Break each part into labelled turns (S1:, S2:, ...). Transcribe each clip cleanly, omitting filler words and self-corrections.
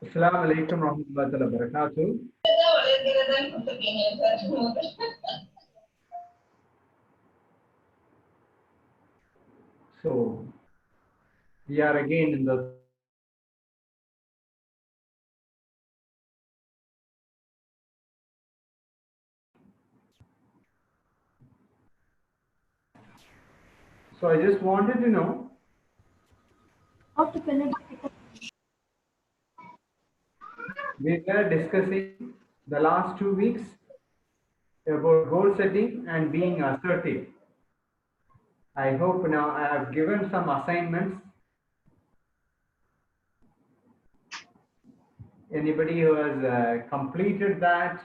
S1: Assalamu alaikum warahmatullahi wabarakatuh. So we are again in the so I just wanted to know we were discussing the last 2 weeks about goal setting and being assertive. I hope now I have given some assignments. Anybody who has completed that,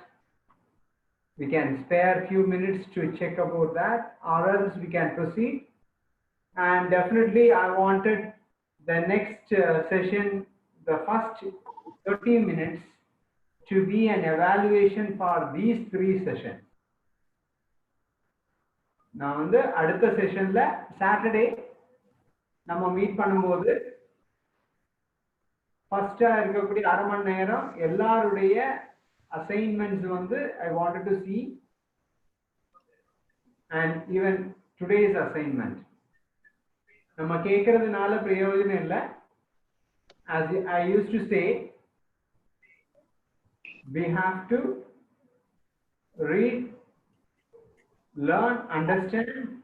S1: we can spare a few minutes to check about that, or else we can proceed. And definitely, I wanted the next session, the first 30 minutes, to be an evaluation for these 3 sessions. நான் வந்து அடுத்த செஷன்ல Saturday நம்ம meet பண்ணும்போது ஃபர்ஸ்டா இருக்கக்கூடிய அரை மணி நேரம் எல்லாருடைய அசைன்மெண்ட்ஸ் வந்து I wanted to see and even today's assignment நம்ம கேட்கறதுனால பிரயோஜனம் இல்லை. as I used to say, we have to read, learn, understand,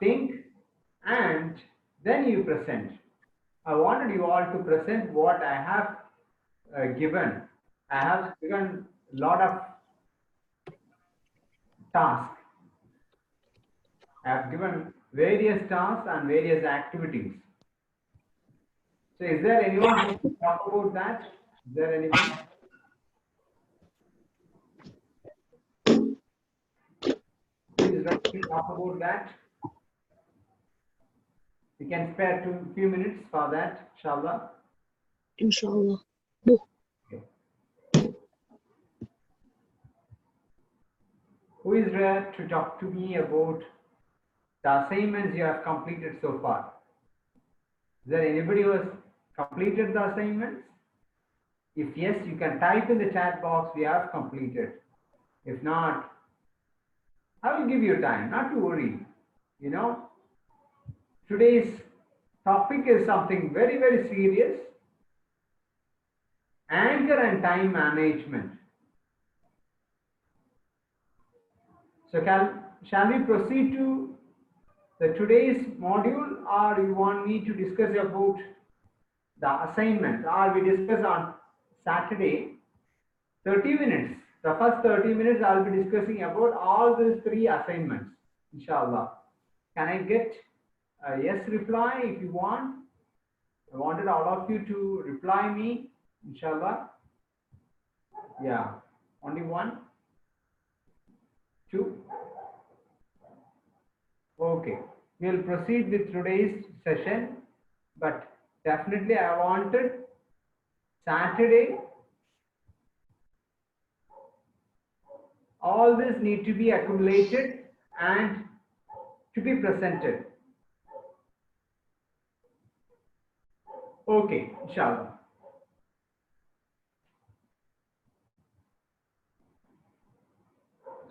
S1: think, and then you present. I wanted you all to present what I have given. I have given a lot of tasks. I have given various tasks and various activities. So is there anyone who can talk about that? Is there anyone? Please talk about that. We can spare few minutes for that, inshallah.
S2: Inshallah.
S1: Okay. Who is there to talk to me about the assignments you have completed so far? Is there anybody who has completed the assignments? If yes, you can type in the chat box, we have completed. If not, I will give you time, not to worry. You know, today's topic is something very, very serious. Anger and time management. So shall we proceed to the today's module, or you want me to discuss about the assignment, or we discuss on Saturday 30 minutes. The first 30 minutes I'll be discussing about all these 3 assignments, inshallah. Can I get a yes reply if you want? I wanted all of you to reply me, inshallah. Yeah, only 1, 2. Okay, we'll proceed with today's session, but definitely I wanted Saturday, all this need to be accumulated and to be presented. Okay, inshallah.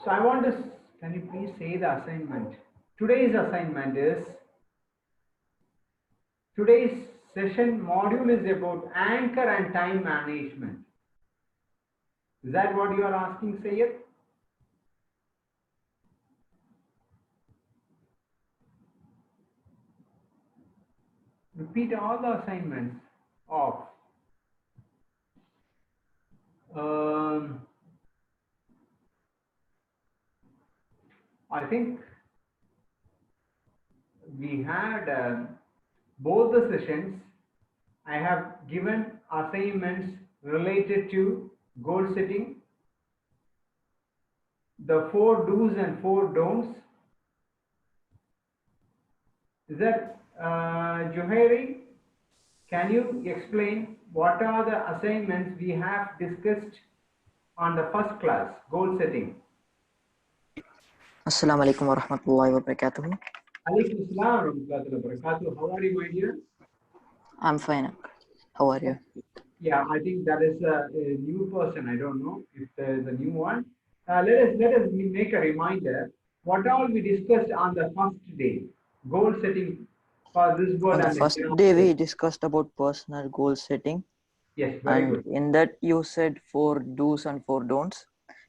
S1: So I want to, can you please say the assignment? Today's assignment is, today's session module is about anchor and time management. Is that what you are asking, Sayyid? Repeat all the assignments of I think we had both the sessions. I have given assignments related to goal setting, the 4 do's and 4 don'ts. Is that Juhairi? Can you explain what are the assignments we have discussed on the first class, goal setting?
S2: Assalamu alaikum wa rahmatullahi wa barakatuh.
S1: Alaikum assalam wa rahmatullahi wa barakatuh. How are you, my dear?
S2: I'm fine. How are you?
S1: Yeah, I think that is a new person. I don't know if there is a new one. Let us make a reminder. What all we discussed on the first day, goal setting for this
S2: On
S1: board
S2: the
S1: and the
S2: first day,
S1: hereafter.
S2: we discussed about personal goal setting,
S1: Yes, very
S2: and
S1: good.
S2: in that you said 4 do's and 4 don'ts.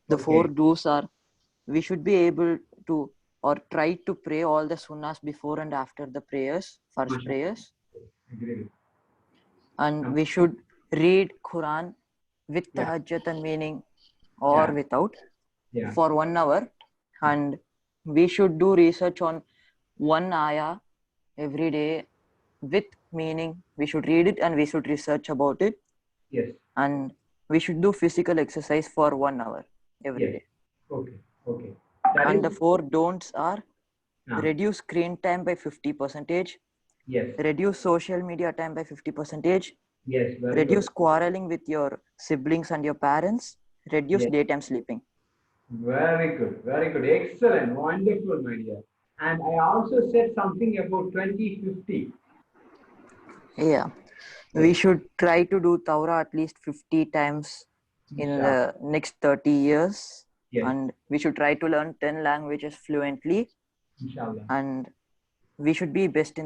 S2: The four
S1: Okay,
S2: do's are we should be able to or try to pray all the sunnahs before and after the prayers, first
S1: mashallah.
S2: prayers,
S1: Agree.
S2: and
S1: Um,
S2: we should read Quran with
S1: yeah,
S2: tahajjud and meaning or
S1: yeah,
S2: without
S1: yeah,
S2: for 1 hour,
S1: yeah.
S2: and we should do research on one ayah every day with meaning. We should read it and we should research about it,
S1: Yes,
S2: and we should do physical exercise for 1 hour every
S1: yes.
S2: day.
S1: Okay, okay. That
S2: And the
S1: is,
S2: 4 don'ts are
S1: uh,
S2: reduce screen time by 50%,
S1: yes,
S2: reduce social media time by 50%,
S1: yes, very good.
S2: reduce quarreling with your siblings and your parents, reduce
S1: Yes.
S2: daytime sleeping.
S1: Very good, very good. Excellent, wonderful, my dear. And I also said something about 2050.
S2: Yeah, we
S1: Yes,
S2: should try to do Taura at least 50 times in
S1: inshallah.
S2: the next 30 years,
S1: Yes,
S2: and we should try to learn 10 languages fluently,
S1: inshallah.
S2: and we should be best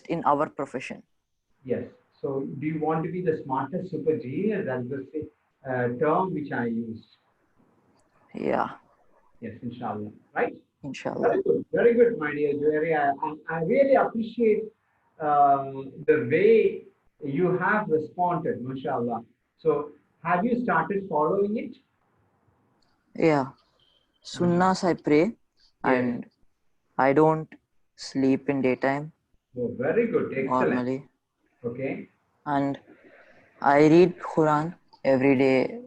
S2: in our profession.
S1: Yes. So, do you want to be the smartest super genius? That's the term which I used.
S2: Yeah,
S1: Yes, inshallah. Right?
S2: inshallah.
S1: Very good, my dear Jerry. I really appreciate the way you have responded, mashallah. So, have you started following it?
S2: Yeah,
S1: Mashallah.
S2: Sunnas I pray,
S1: Yes.
S2: and I don't sleep in daytime
S1: Oh, very good. Excellent.
S2: normally,
S1: Okay.
S2: and I read Quran every day.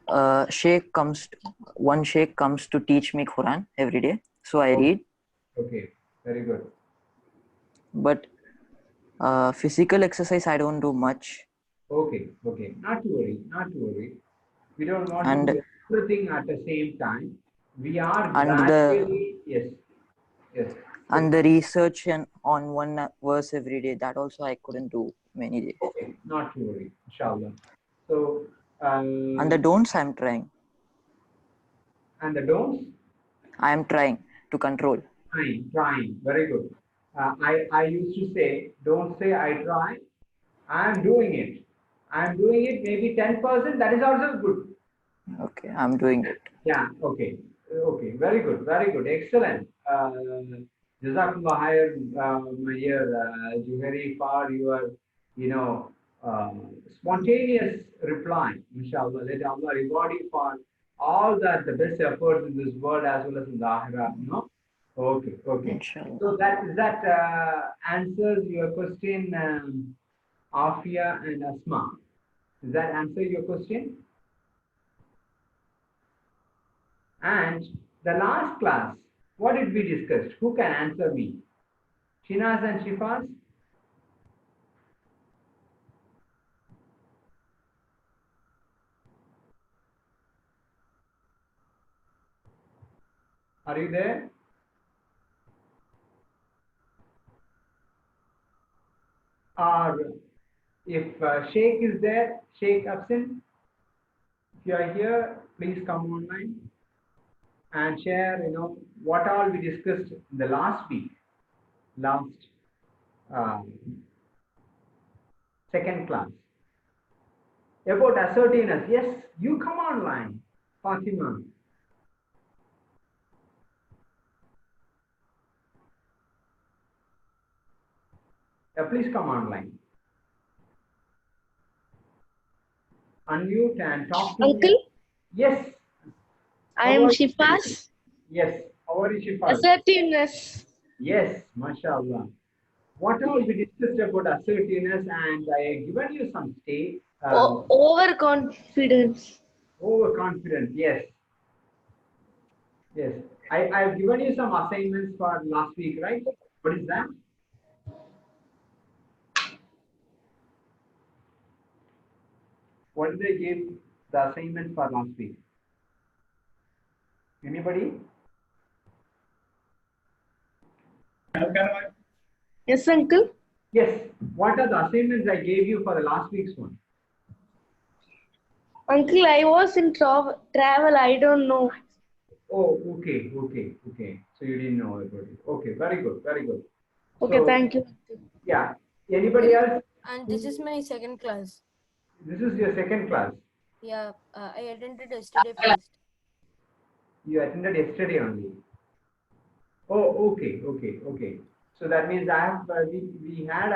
S2: One sheikh comes to teach me Quran every day, so I
S1: Okay.
S2: read.
S1: Okay. Very good.
S2: But physical exercise I don't do much,
S1: Okay. Okay. Not to worry. Not to worry. We don't want to
S2: and
S1: do everything at the same time. We are
S2: and the
S1: gradually, yes. Yes. So,
S2: and the research on one verse every day, that also I couldn't do many days.
S1: okay. Not to worry. Inshallah. So,
S2: And the don'ts I'm trying.
S1: and the don'ts?
S2: I'm trying to control.
S1: Trying. Very good. I used to say, don't say I try. I'm doing it. I'm doing it maybe 10%. That is also good.
S2: Okay, I'm doing it.
S1: Yeah, okay. Okay, very good, very good. Excellent. Jazakallah khair, my dear Juhari, for your, you know, spontaneous reply. Inshallah, let Allah reward you for all that, the best efforts in this world as well as in the Akhirah, you know. Okay, okay. So
S2: Inshallah.
S1: that answers your question, Afia and Asma. Does that answer your question? And the last class, what did we discuss? Who can answer me? Shinas and Shifas? Are you there? Or if Sheikh is there, Sheikh Afsin, if you are here, please come online and share, what all we discussed in the last week, last um, second class. About assertiveness. Yes, you come online, Fatima. Please come online. Unmute and talk to me.
S3: Uncle,
S1: Yes.
S3: I
S1: How
S3: am
S1: are you?
S3: Shifas.
S1: Yes. How are you, Shifas?
S3: Assertiveness.
S1: Yes, mashallah. What all we discussed about assertiveness, and I have given you some state,
S3: Overconfidence.
S1: overconfidence. Yes, yes. I have given you some assignments for last week, right? What is that? What did I give the assignment for last week? Anybody?
S3: Yes, uncle.
S1: Yes. What are the assignments I gave you for the last week's one?
S3: Uncle, I was in travel. I don't know.
S1: Oh, okay, okay, okay. So you didn't know about it. Okay, very good, very good.
S3: Okay,
S1: So,
S3: thank you.
S1: yeah. Anybody else?
S4: And this is my second class.
S1: This is your second class.
S4: Yeah, I attended yesterday first.
S1: You attended yesterday only. Oh, okay, okay, okay. So that means I have we had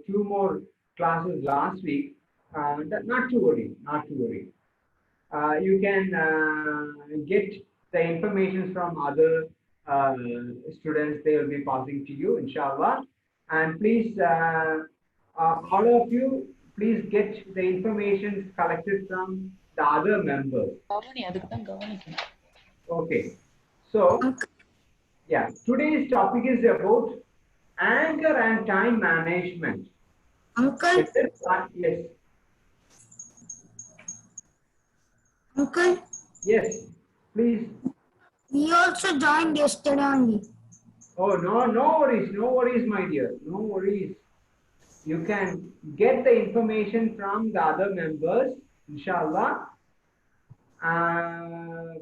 S1: two more classes last week. Not to worry, not to worry. You can get the information from other students. They will be passing to you, inshallah. And please, all of you, please get the information collected from the other members. Okay. So, yeah, today's topic is about anger and time management.
S5: Uncle,
S1: Yes,
S5: Uncle,
S1: yes, please.
S5: we also joined yesterday only.
S1: Oh, no, no worries, my dear, no worries. You can get the information from the other members, inshallah. Uh,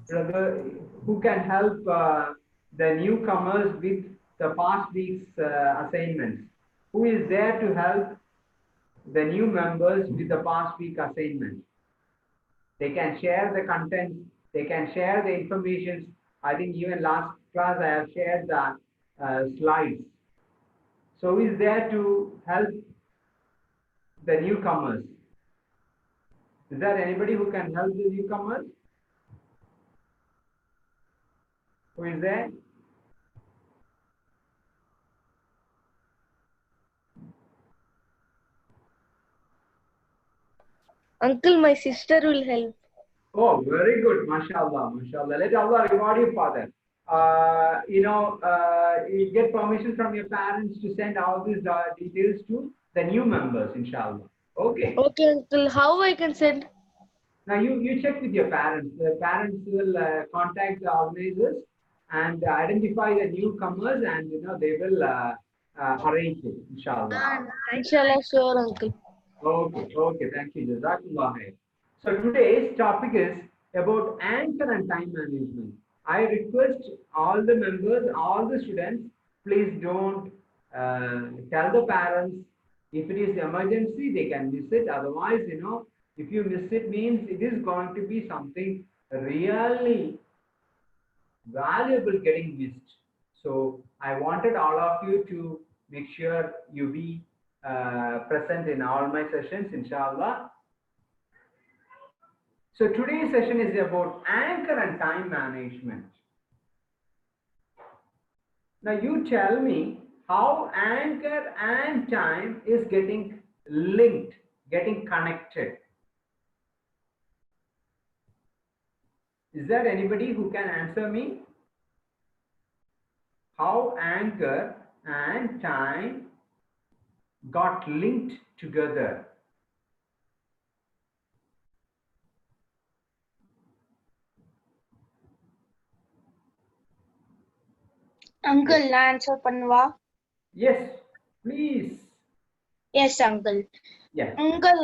S1: brother, who can help the newcomers with the past week's assignments? Who is there to help the new members with the past week assignments? They can share the content, they can share the information. I think even last class I have shared the slides. So who is there to help the newcomers? Is there anybody who can help the newcomers? Who is there?
S3: Uncle, my sister will help.
S1: Oh, very good. MashaAllah, MashaAllah. Let Allah reward you for that. You get permission from your parents to send all these details to the new members, inshallah. Okay.
S3: Okay, Uncle, how I can send?
S1: Now you check with your parents. The parents will contact the organizers and identify the newcomers, and they will arrange it, inshallah.
S3: Inshallah, sure, Uncle.
S1: Okay, okay, thank you. Jazakallah khair. So today's topic is about anger and time management. I request all the members, all the students, please don't tell the parents. If it is emergency, they can miss it. Otherwise, if you miss it, means it is going to be something really valuable getting missed. So I wanted all of you to make sure you be present in all my sessions, inshallah. So today's session is about anger and time management. Now you tell me how anger and time is getting linked, getting connected. Is there anybody who can answer me? How anger and time got linked together?
S6: Uncle, answer பண்ணுவா?
S1: Yes, please.
S6: Yes, uncle.
S1: Yes.
S6: Uncle,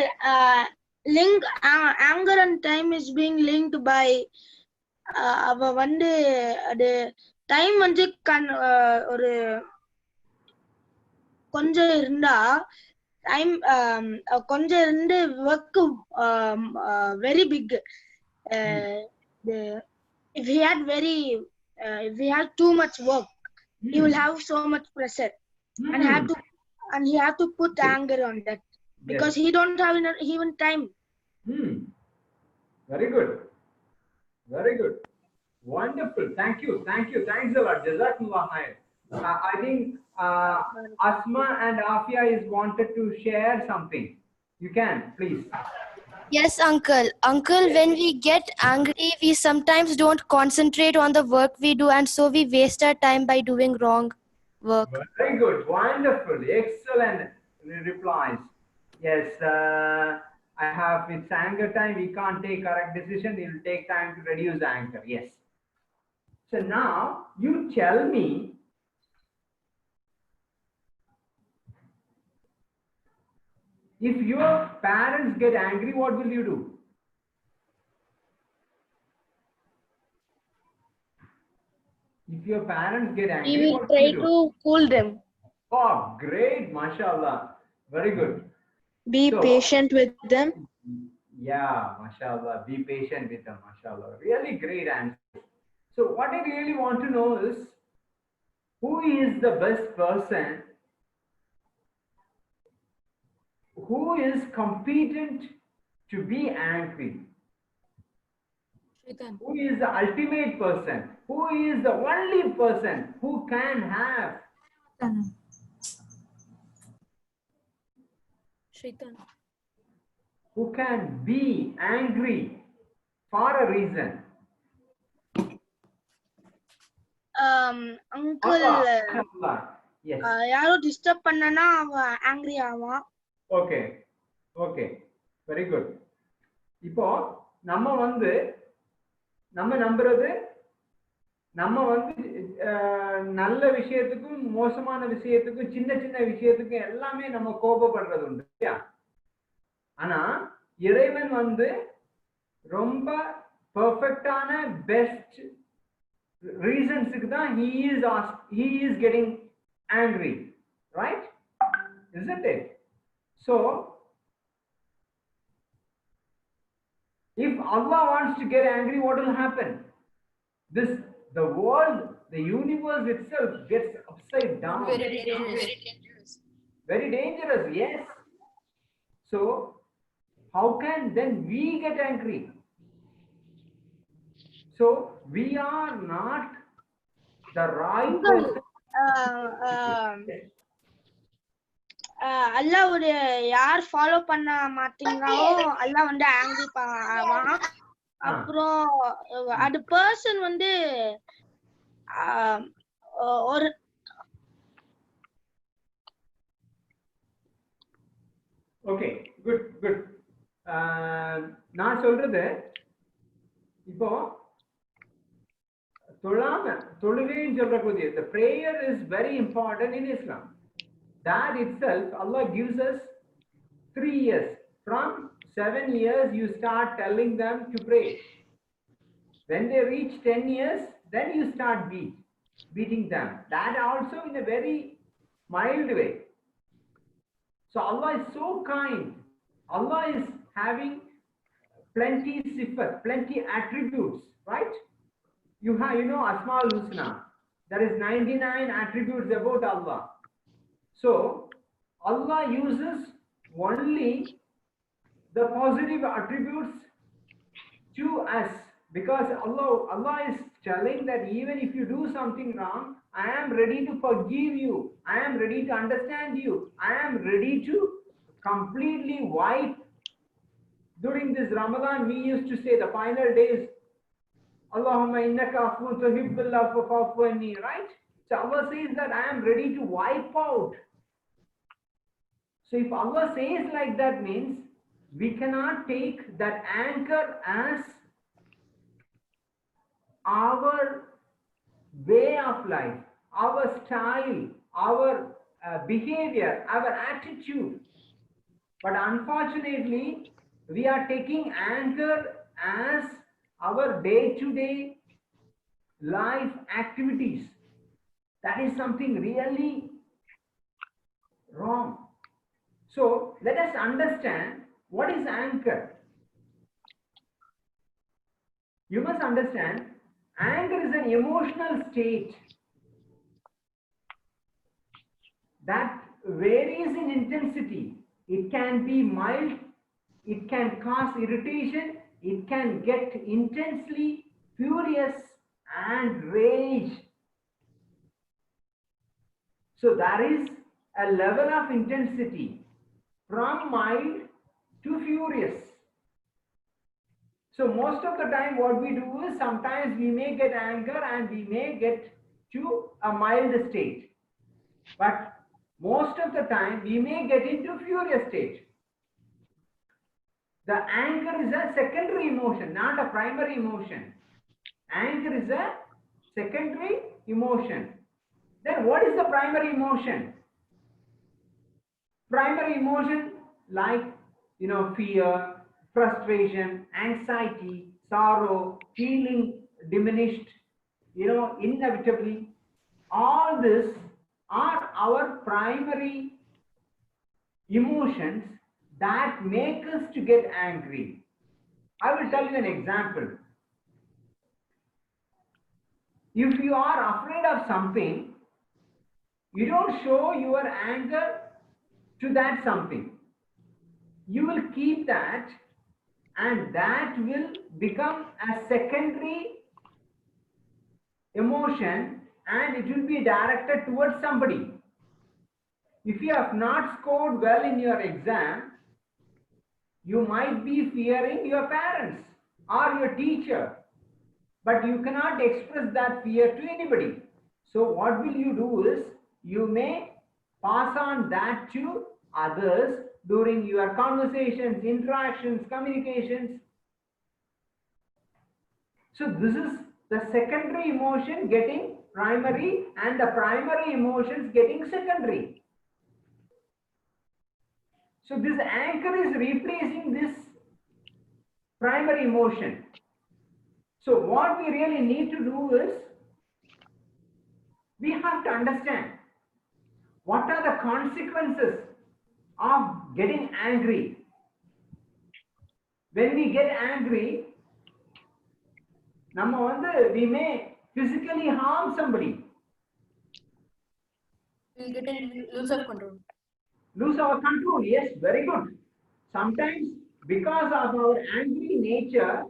S6: anger and time is being linked by அவ வந்து அது time வந்து ஒரு கொஞ்சம் இருந்தா time கொஞ்சம் இருந்து work very big if he had if he had too much work he will have so much pressure and he have to put anger on that because he don't have even time.
S1: Very good, very good, wonderful. Thank you, thanks a lot. Jazakallah khair. I think Asma and Afia is wanted to share something. You can please.
S7: Yes, uncle. Uncle, when we get angry, we sometimes don't concentrate on the work we do, and so we waste our time by doing wrong work.
S1: Very good, wonderful, excellent replies. Yes, I have, it's anger time, we can't take correct decision, it will take time to reduce anger. Yes, So now you tell me, if your parents get angry, what will you do? If your parents get
S3: We
S1: angry,
S3: will
S1: what will
S3: try
S1: you do?
S3: to cool them.
S1: Oh, great, mashallah. Very good.
S6: Be
S1: So-
S6: patient with them.
S1: Yeah, mashallah. Be patient with them, mashallah. Really great answer. So what I really want to know is, who is the best person who is competent to be angry?
S4: Shaitan.
S1: Who is the ultimate person? Who is the only person who can have?
S4: Shaitan.
S1: Who can be angry for a reason?
S6: Uncle,
S1: Allah, Allah. Yes.
S6: யாரோ disturb பண்ணனா அவன் angry ஆவான்.
S1: Okay okay very good. இப்போ நம்ம நம்புறது நல்ல விஷயத்துக்கும் மோசமான விஷயத்துக்கும் சின்ன சின்ன விஷயத்துக்கும் எல்லாமே நம்ம கோபப்படுறது உண்டு இல்லையா? ஆனா இறைவன் ரொம்ப பெர்ஃபெக்ட்டான பெஸ்ட் ரீசன்ஸ்க்கு தான் he is getting angry, right? Isn't it? So if Allah wants to get angry, what will happen? The world, the universe itself gets upside down.
S4: Very dangerous.
S1: Very dangerous, yes. So how can then we get angry? So we are not the right person.
S6: அல்லாஹ்வுடைய யார் follow பண்ண மாட்டீங்களோ அல்லாஹ் angry ஆவான். அப்புறம் அது person ஒரு
S1: okay good good. நான் சொல்றது இப்போ தொழுகைன்னு சொல்றபோது, the prayer is very important in Islam. That itself, Allah gives us 3 years. From 7 years, you start telling them to pray. When they reach 10 years, then you start beating them. That also in a very mild way. So Allah is so kind. Allah is having plenty sifat, plenty attributes, right? You know Asmaul Husna. There is 99 attributes about Allah. So Allah uses only the positive attributes to us, because Allah is telling that even if you do something wrong, I am ready to forgive you. I am ready to understand you. I am ready to completely wipe. During this Ramadan, we used to say the final days, Allahumma innaka afuwwun tuhibbul afwa fa'fu anni, right? So Allah says that I am ready to wipe out. So if Allah says like that, means we cannot take that anchor as our way of life, our style, our behavior, our attitude. But unfortunately, we are taking anchor as our day-to-day life activities. That is something really wrong. So let us understand what is anchor. You must understand, anger is an emotional state that varies in intensity. It can be mild, it can cause irritation, it can get intensely furious and rage. So there is a level of intensity from mild to furious. So most of the time what we do is, sometimes we may get anger and we may get to a mild state. But most of the time we may get into furious state. The anger is a secondary emotion, not a primary emotion. Anger is a secondary emotion. Then what is the primary emotion? Primary emotion like, fear, frustration, anxiety, sorrow, feeling diminished, inevitably. All this are our primary emotions that make us to get angry. I will tell you an example. If you are afraid of something, you don't show your anger to that something. You will keep that, and that will become a secondary emotion, and it will be directed towards somebody. If you have not scored well in your exam, you might be fearing your parents or your teacher, but you cannot express that fear to anybody. So what will you do is, you may pass on that to others during your conversations, interactions, communications. So this is the secondary emotion getting primary and the primary emotions getting secondary. So this anchor is replacing this primary emotion. So what we really need to do is, we have to understand what are the consequences of getting angry. When we get angry, we may physically harm somebody.
S4: We'll get in lose of control.
S1: Lose our control, yes, very good. Sometimes because of our angry nature,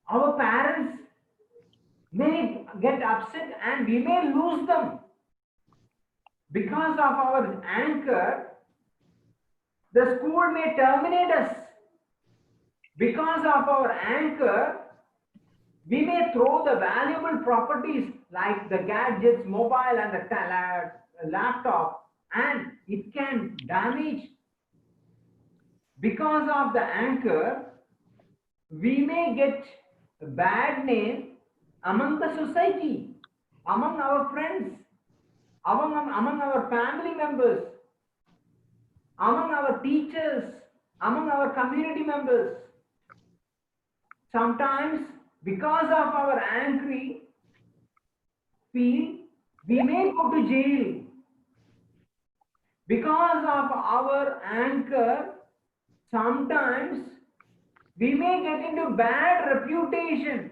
S1: our parents may get upset and we may lose them. Because of our anger, the school may terminate us. Because of our anger, we may throw the valuable properties like the gadgets, mobile and the laptop, and it can damage. Because of the anger, we may get a bad name among the society, among our friends, among our family members, among our teachers, among our community members. Sometimes because of our angry feel, we may go to jail. Because of our anger, sometimes we may get into bad reputation.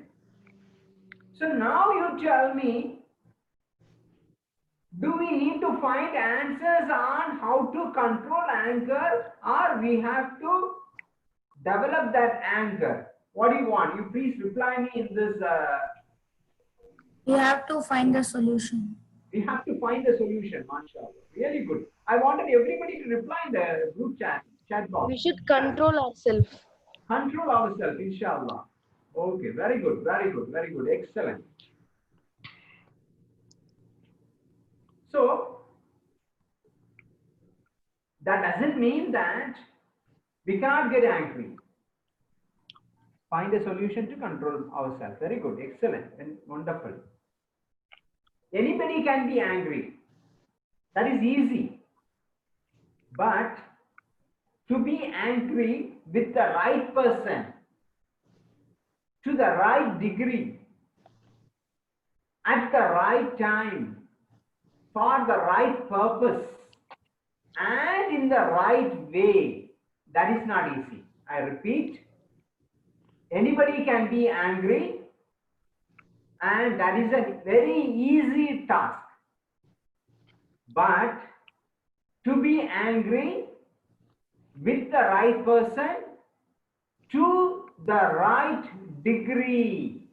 S1: So now you tell me, do we need to find answers on how to control anger, or we have to develop that anger? What do you want? You please reply me in this.
S5: We have to find the solution.
S1: We have to find the solution, mashallah. Really good. I wanted everybody to reply in the group chat box.
S3: We should control ourselves.
S1: Control ourselves, inshallah. Okay, very good, very good, very good. Excellent. So, that doesn't mean that we cannot get angry. Find a solution to control ourselves. Very good, excellent, and wonderful. Anybody can be angry. That is easy. But to be angry with the right person, to the right degree, at the right time, for the right purpose, and in the right way, that is not easy. I repeat, anybody can be angry, and that is a very easy task. But to be angry with the right person, to the right degree,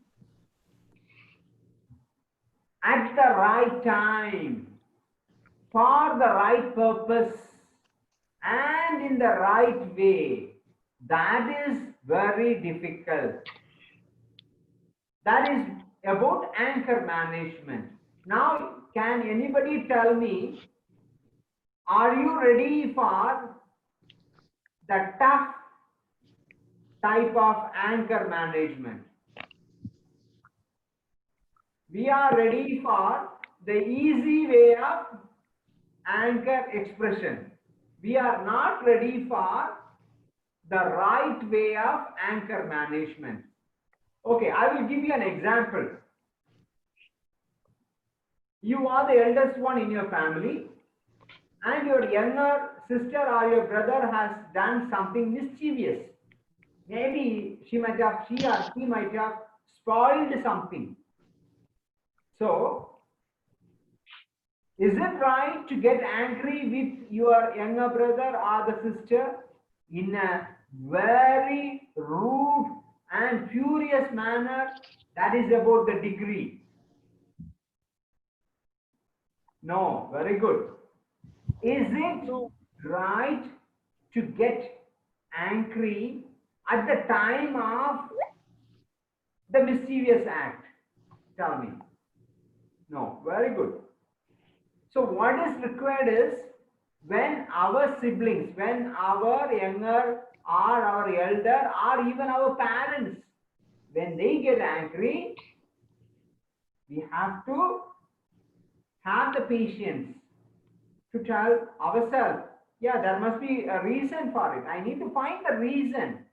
S1: at the right time, for the right purpose, and in the right way, that is very difficult. That is about anger management. Now, can anybody tell me, are you ready for the tough type of anger management? We are ready for the easy way of anchor expression. We are not ready for the right way of anchor management. Okay, I will give you an example. You are the eldest one in your family, and your younger sister or your brother has done something mischievous. Maybe she or he might have spoiled something. So, is it right to get angry with your younger brother or the sister in a very rude and furious manner? That is about the degree. No, very good. Is it right to get angry at the time of the mischievous act? Tell me. No, very good. So what is required is, when our siblings, when our younger or our elder or even our parents, when they get angry, we have to have the patience to tell ourselves, yeah, there must be a reason for it. I need to find the reason.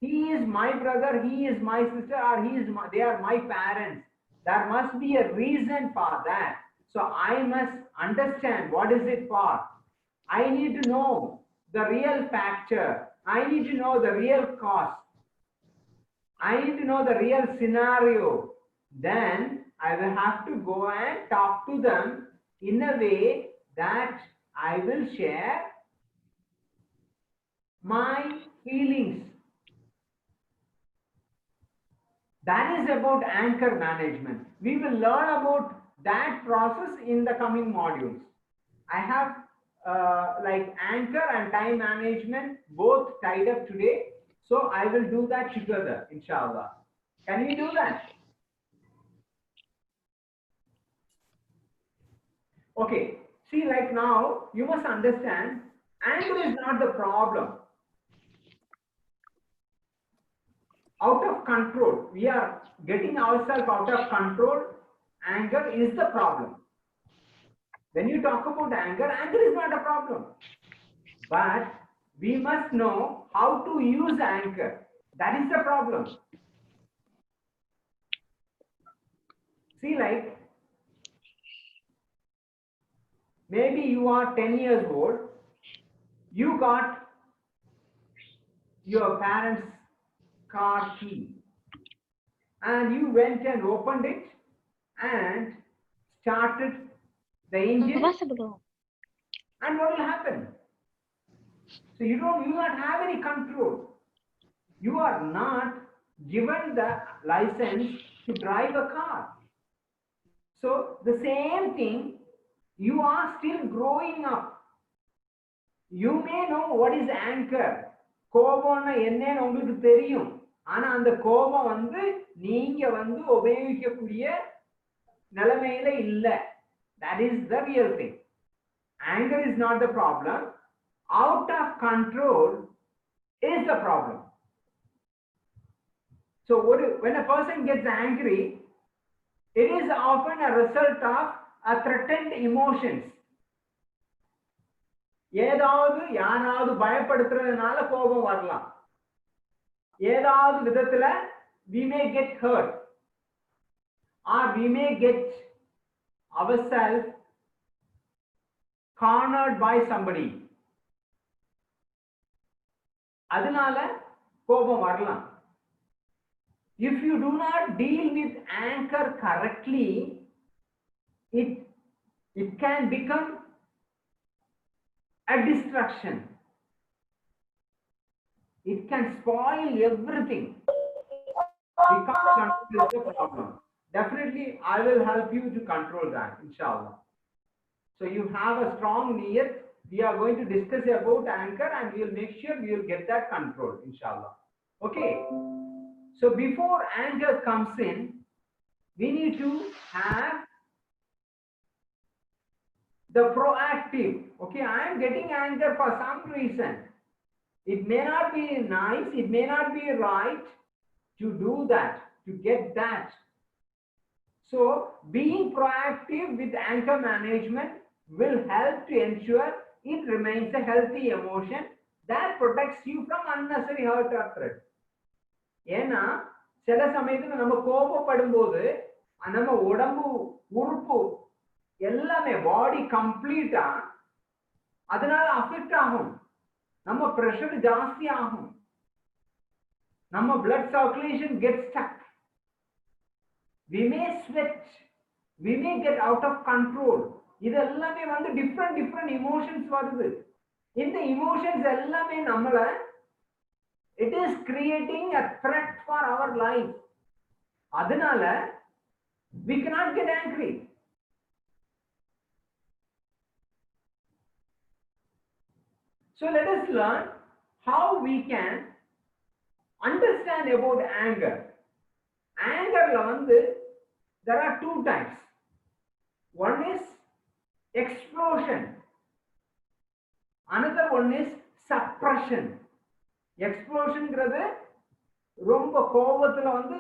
S1: He is my brother, he is my sister, or they are my parents. There must be a reason for that. So I must understand what is it for. I need to know the real factor. I need to know the real cause. I need to know the real scenario. Then I will have to go and talk to them in a way that I will share my feelings. That is about anchor management. We will learn about that process in the coming modules. I have like anchor and time management both tied up today. So I will do that together, inshallah. Can we do that? Okay. See, like now, you must understand, anger is not the problem. Out of control. We are getting ourselves out of control. Anger is the problem. When you talk about anger, anger is not a problem. But we must know how to use anger. That is the problem. See, like, maybe you are 10 years old. You got your parents' car key. And you went and opened it and started the engine. And what will happen? So you do not have any control. You are not given the license to drive a car. So the same thing, you are still growing up. You may know what is anchor. கோபம்னா என்னன்னு உங்களுக்கு தெரியும். ஆனா அந்த கோபம் வந்து நீங்க வந்து உபயோகிக்கக்கூடிய நிலைமையில இல்ல. That is the real thing. Anger is not the problem. Out of control is the problem. So when a person gets angry, it is often a result of a threatened emotions. ஏதாவது யாராவது பயப்படுத்துறதுனால கோபம் வரலாம். ஏதாவது விதத்துல we may get hurt or we may get ourselves cornered by somebody. அதனால கோபம் வரலாம். If you do not deal with anger correctly, it can become a distraction. It can spoil everything. Because control is the problem. Definitely, I will help you to control that, inshallah. So you have a strong niyat. We are going to discuss about anger and we will make sure we will get that control, inshallah. Okay. So before anger comes in, we need to have the proactive. Okay, I am getting anger for some reason. It may not be nice, it may not be right to do that, to get that. So being proactive with anger management will help to ensure it remains a healthy emotion that protects you from unnecessary hurt or threat. ஏன்னா சில சமயத்துல நம்ம கோபப்படும் போது நம்ம உடம்பு உறுப்பு எல்லாமே பாடி கம்ப்ளீட்டா அதனால அஃபெக்ட் ஆகும். நம்ம பிரஷர் ஜாஸ்தி ஆகும். நம்ம blood circulation gets stuck. We may sweat. We may get out of control. இது எல்லாமே வந்து different emotions வருது. இந்த emotions எல்லாமே நம்மள it is creating a threat for our life. அதனால we cannot get angry. So let us learn how we can understand about anger. Anger la vandu there are two types. One is explosion, another one is suppression. Explosion ங்கிறது ரொம்ப கோபத்துல வந்து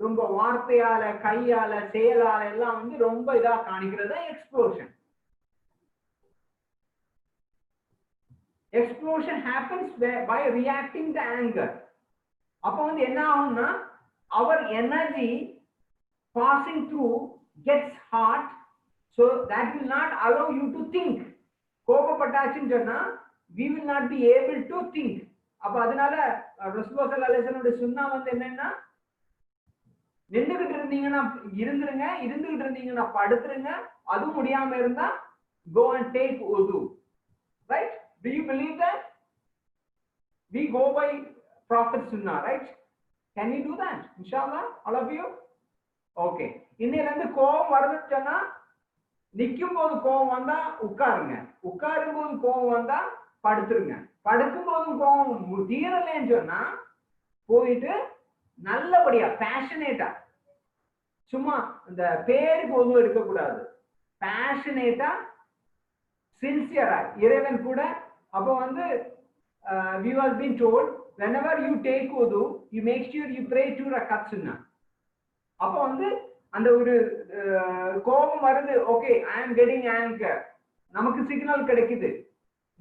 S1: ரொம்ப வார்த்தையால கையால செயலால எல்லாம் வந்து ரொம்ப இதா காணிக்கிறது explosion. Explosion happens by reacting to anger. அப்போ வந்து என்ன ஆகும்னா our energy passing through gets hot, so that will not allow you to think. கோபப்பட்டாச்சுன்னு சொன்னா we will not be able to think. அப்ப அதனால ரசூலுல்லாஹி ஸல்லல்லாஹு அலைஹி வஸல்லம் சுன்னா வந்து என்னன்னா நின்னுகிட்டு இருந்தீங்கன்னா இருந்துகிட்டு இருந்தீங்கன்னா படுத்துருங்க, அது முடியாம இருந்தா go and take wudu. Right? Do you believe that? We go by Prophet Sunnah, right? Can we do that? Inshallah, all of you? Okay. இன்னையில இருந்து கோபம் வருதுன்னு சொன்னா நிக்கும் போது கோபம் வந்தா உட்காருங்க, உட்காரும் போது கோபம் வந்தா படுத்துருங்க, படுக்கும் போதும் கோபம் தீரலைன்னு சொன்னா போயிட்டு நல்லபடியா பேஷனேட்டா, சும்மா இந்த பேருக்கு ஒதுவும் இருக்கக்கூடாது, பேஷனேட்டா சின்சியரா இறைவன் கூட. அப்போ வந்து we was being told whenever you take wudu you make sure you pray 2 rakats sunnah. அப்போ வந்து அந்த ஒரு கோபம் வருது, okay I am getting anger, நமக்கு சிக்னல் கிடைக்குது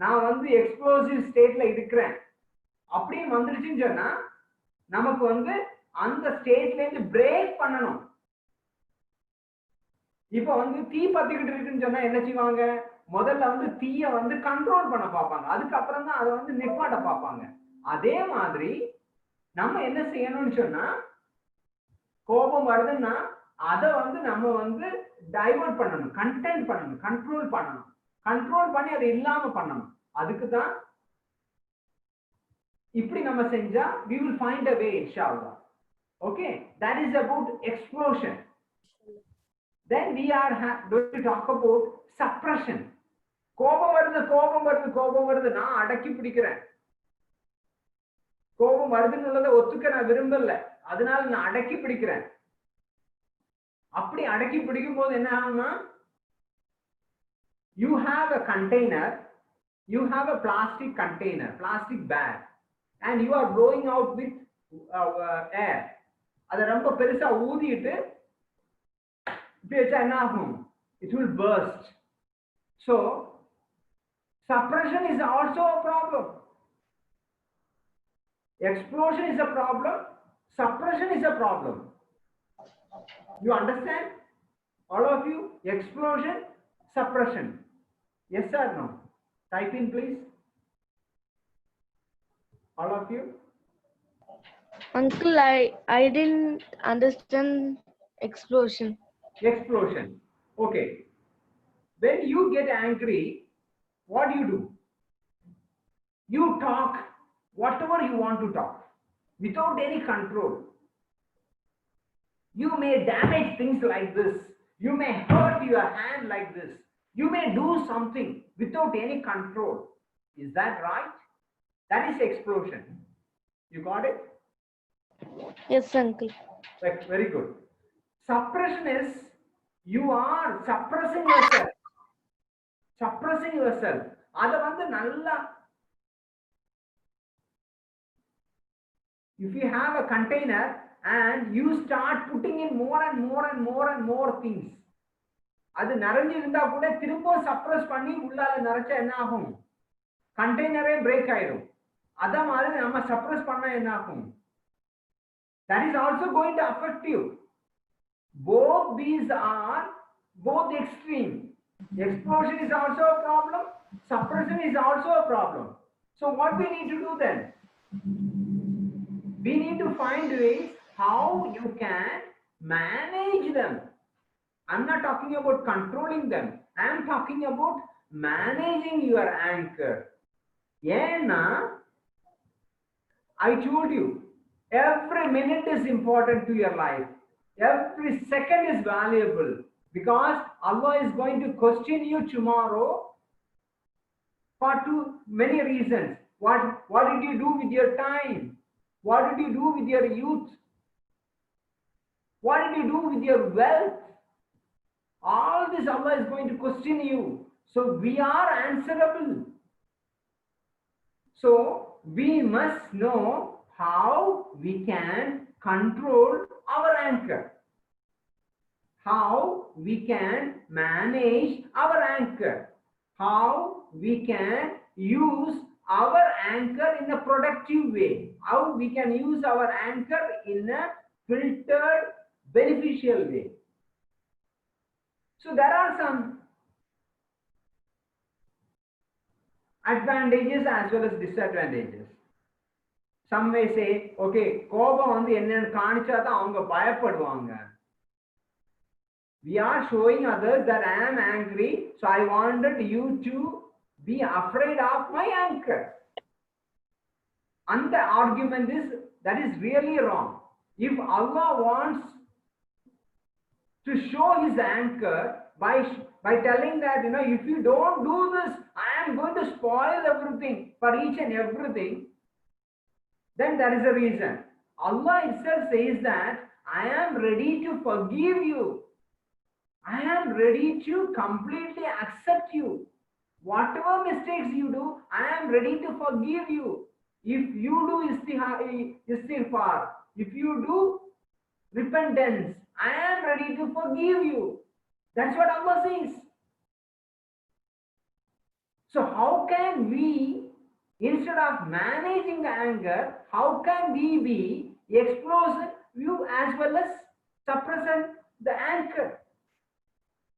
S1: நான் வந்து எக்ஸ்ப்ளோசிவ் ஸ்டேட்ல இருக்கிறேன் அப்படின்னு வந்துருச்சுன்னு சொன்னா நமக்கு வந்து அந்த ஸ்டேட்ல இருந்து பிரேக் பண்ணணும். இப்ப வந்து தீ பத்திக்கிட்டு இருக்குன்னு சொன்னா என்ன செய்வாங்க, முதல்ல வந்து தீய வந்து கண்ட்ரோல் பண்ண பார்ப்பாங்க, அதுக்கப்புறம் தான் அதை வந்து நிப்பாட்ட பார்ப்பாங்க. அதே மாதிரி நம்ம என்ன செய்யணும்னு சொன்னா கோபம் வருதுன்னா அதை வந்து நம்ம வந்து டைவர்ட் பண்ணணும், கண்டென்ட் பண்ணணும், கண்ட்ரோல் பண்ணணும், கண்ட்ரோல் பண்ணி அதை இல்லாம பண்ணணும். அதுக்கு தான் இப்படி நம்ம செஞ்சா we will find a way inshallah. Okay, that is about explosion. Then we are going to talk about suppression. கோபம் வருது கோபம் வருது கோபம் வருது, நான் அடக்கி பிடிக்கிறேன், கோபம் வருதுன்னு ஒத்துக்க நான் விரும்பல, அதனால நான் அடக்கி பிடிக்கிறேன். அப்படி அடக்கி பிடிக்கும் போது என்ன ஆகும்னா you have a container, you have a plastic container, plastic bag, and you are blowing out with air. அதை ரொம்ப பெருசா ஊதிட்டு இப்படி வச்சா என்ன ஆகும், it will burst. So suppression is also a problem. Explosion is a problem, suppression is a problem. You understand, all of you? Explosion, suppression. Yes or no? Type in please, all of you.
S3: Uncle, I didn't understand explosion.
S1: Explosion. Okay. When you get angry, what do? You talk whatever you want to talk without any control. You may damage things like this. You may hurt your hand like this. You may do something without any control. Is that right? That is explosion. You got it?
S3: Yes, uncle.
S1: Very good. Suppression is you are suppressing yourself. Suppressing yourself. Ada vandu nalla, if you have a container and you start putting in more and more and more and more things. அது நிறைஞ்சு இருந்தா கூட திரும்ப suppress பண்ணி உள்ளால நிறைச்சா என்ன ஆகும்? கண்டெய்னரே break ஆயிடும். அத மாதிரி நம்ம சப்ரஸ் பண்ணா என்ன ஆகும்? That is also going to affect you. Both these are both extreme. Explosion is also a problem. Suppression is also a problem. So what we need to do then? We need to find ways how you can manage them. I'm not talking about controlling them. I'm talking about managing your anchor. Yena, I told you, every minute is important to your life. Every second is valuable because Allah is going to question you tomorrow for many reasons. What did you do with your time? What did you do with your youth? What did you do with your wealth? All this Allah is going to question you. So we are answerable. So we must know how we can control our anchor. How we can manage our anchor. How we can use our anchor in a productive way. How we can use our anchor in a filtered, beneficial way. So there are some advantages as well as disadvantages. Some may say, okay, கோபம் வந்து என்னன்னு காணிச்சாதான் அவங்க பயப்படுவாங்க. We are showing others that I am angry, so I wanted you to be afraid of my anchor. And the argument is that is really wrong. If Allah wants to show his anchor by telling that, you know, if you don't do this, I am going to spoil everything for each and everything, then there is a reason. Allah itself says that I am ready to forgive you. I am ready to completely accept you. Whatever mistakes you do, I am ready to forgive you. If you do istighfar, if you do repentance, I am ready to forgive you. That's what Allah says. So how can we, instead of managing the anger, how can we be explosive you as well as suppressing the anchor?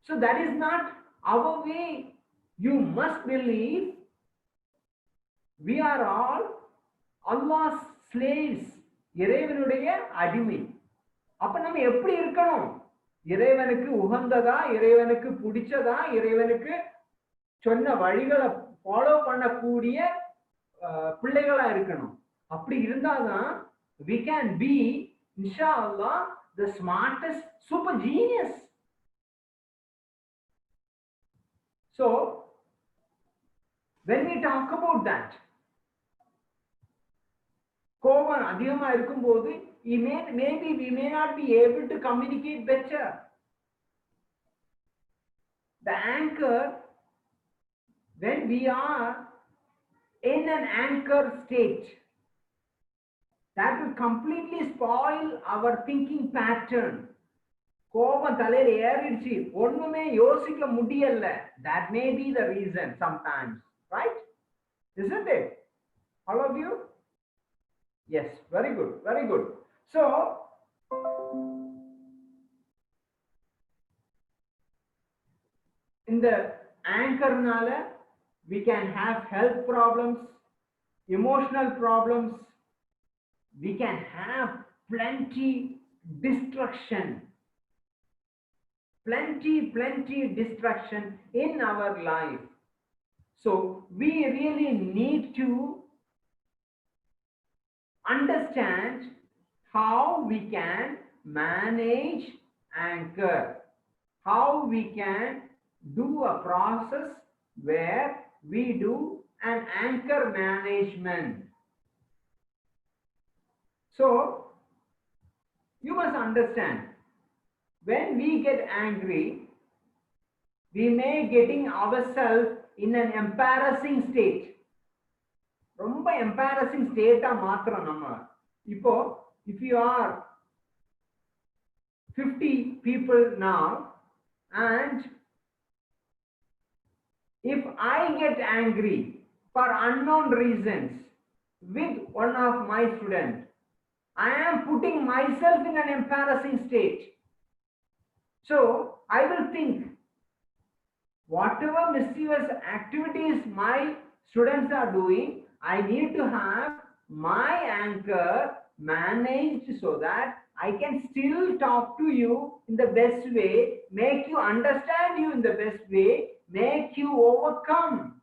S1: So that is not our way. You must believe we are all Allah's slaves. இறைவனுடைய அடிமை. அப்ப நம்ம எப்படி இருக்கணும்? இறைவனுக்கு உகந்ததா, இறைவனுக்கு பிடிச்சதா, இறைவனுக்கு சொன்ன வழிகளை ஃபாலோ பண்ணக்கூடிய பிள்ளைகளா இருக்கணும். அப்படி இருந்தாதான் we can be, inshallah, the smartest super genius. So when we talk about that, கோபம் அதிகமா இருக்கும்போது maybe we may not be able to communicate better. The anchor, when we are in an anchor state, that will completely spoil our thinking pattern. கோபம் தலையில ஏறிடுச்சு, ஒண்ணுமே யோசிக்க முடியல. That may be the reason sometimes, right? Isn't it? All of you? Yes, very good, very good. So in the anchor nala, we can have health problems, emotional problems, we can have plenty destruction in our life. So we really need to understand how we can manage anchor, how we can do a process where we do an anchor management. So you must understand, when we get angry, we may getting ourselves in an embarrassing state. ரொம்ப embarrassing state மாத்திரம் நம்ம. இப்போ if you are 50 people now, and if I get angry for unknown reasons with one of my students, I am putting myself in an embarrassing state. So I will think, whatever mischievous activities my students are doing, I need to have my anger managed so that I can still talk to you in the best way, make you understand you in the best way, make you overcome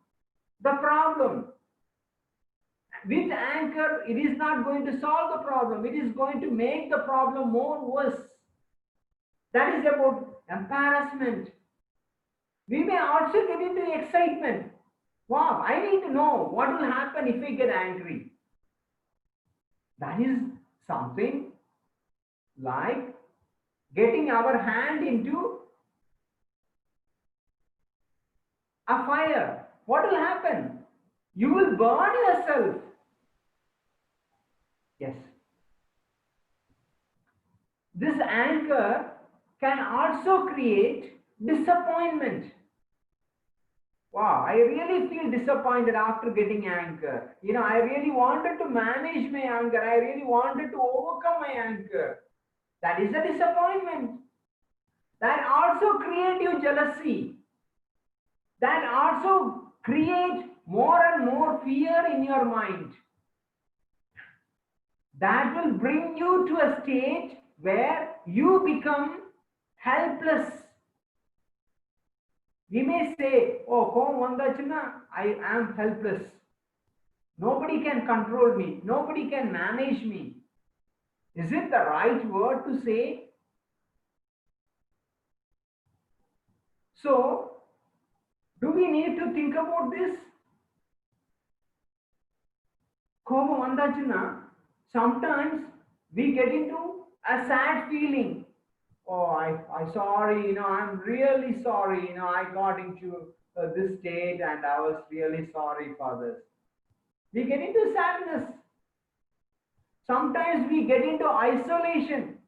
S1: the problem. With anger, it is not going to solve the problem. It is going to make the problem more worse. That is about embarrassment. We may also get into excitement. Wow, I need to know what will happen if we get angry. That is something like getting our hand into a fire. What will happen? You will burn yourself. Yes. This anger can also create disappointment. Wow, I really feel disappointed after getting anger. I really wanted to manage my anger. I really wanted to overcome my anger. That is a disappointment. That also creates you jealousy. That also creates more and more fear in your mind. That will bring you to a state where you become helpless. We may say, oh, I am helpless. Nobody can control me. Nobody can manage me. Is it the right word to say? So, do we need to think about this? Sometimes we get into a sad feeling. Oh, I sorry, I'm really sorry, I got into this state and I was really sorry for this. We get into sadness. Sometimes we get into isolation.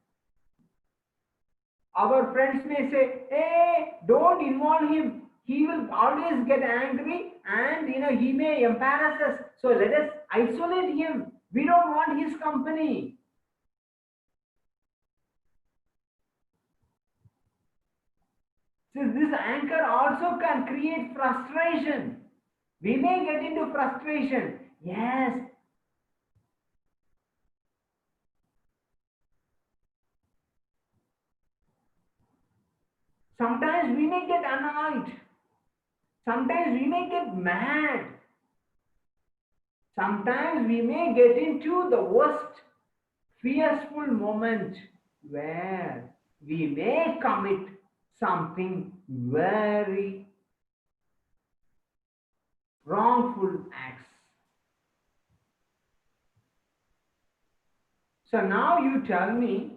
S1: Our friends may say, hey, don't involve him. He will always get angry and he may embarrass us. So let us isolate him. We don't want his company. So this anger also can create frustration. We may get into frustration. Yes. Sometimes we may get annoyed. Sometimes we may get mad. Sometimes we may get into the worst fearful moment where we may commit something very wrongful acts. So now you tell me,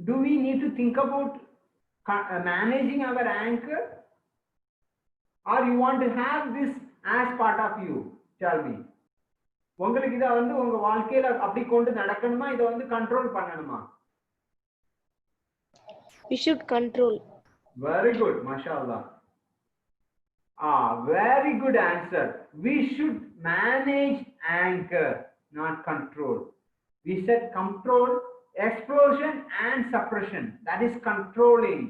S1: do we need to think about managing our anger? Or you want to have this as part of you? Tell me. உங்களுக்கு இத உங்க வாழ்க்கையில அப்படி கொண்டு நடக்கணுமா, இத control பண்ணணுமா?
S3: We should control.
S1: Very good, mashallah. Very good answer. We should manage anger, not control. We said control, explosion and suppression. That is controlling.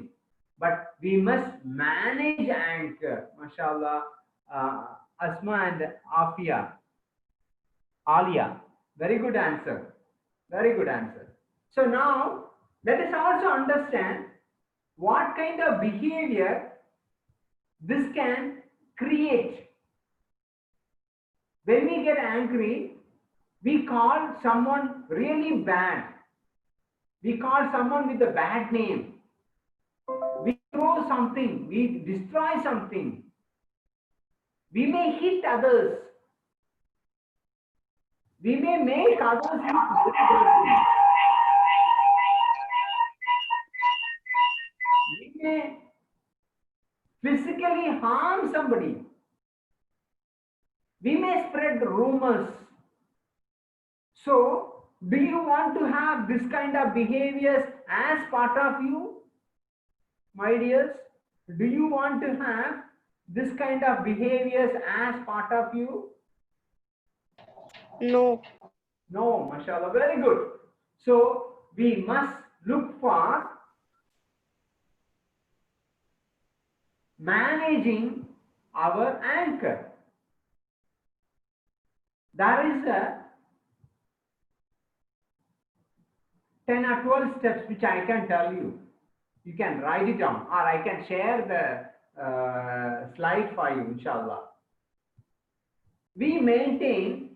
S1: But we must manage anger. Mashallah. Asma and Alia. Very good answer. Very good answer. So now, let us also understand what kind of behavior this can create. When we get angry, we call someone really bad. We call someone with a bad name. We throw something, we destroy something. We may hit others. We may make others look good. We may physically harm somebody. We may spread rumors. So Do you want to have this kind of behaviors as part of you, my dears? Do you want to have this kind of behaviors as part of you?
S3: No.
S1: No, mashallah, very good. So we must look for managing our anchor. There is a 10 or 12 steps which I can tell you. You can write it down, or I can share the slide for you, inshallah. We maintain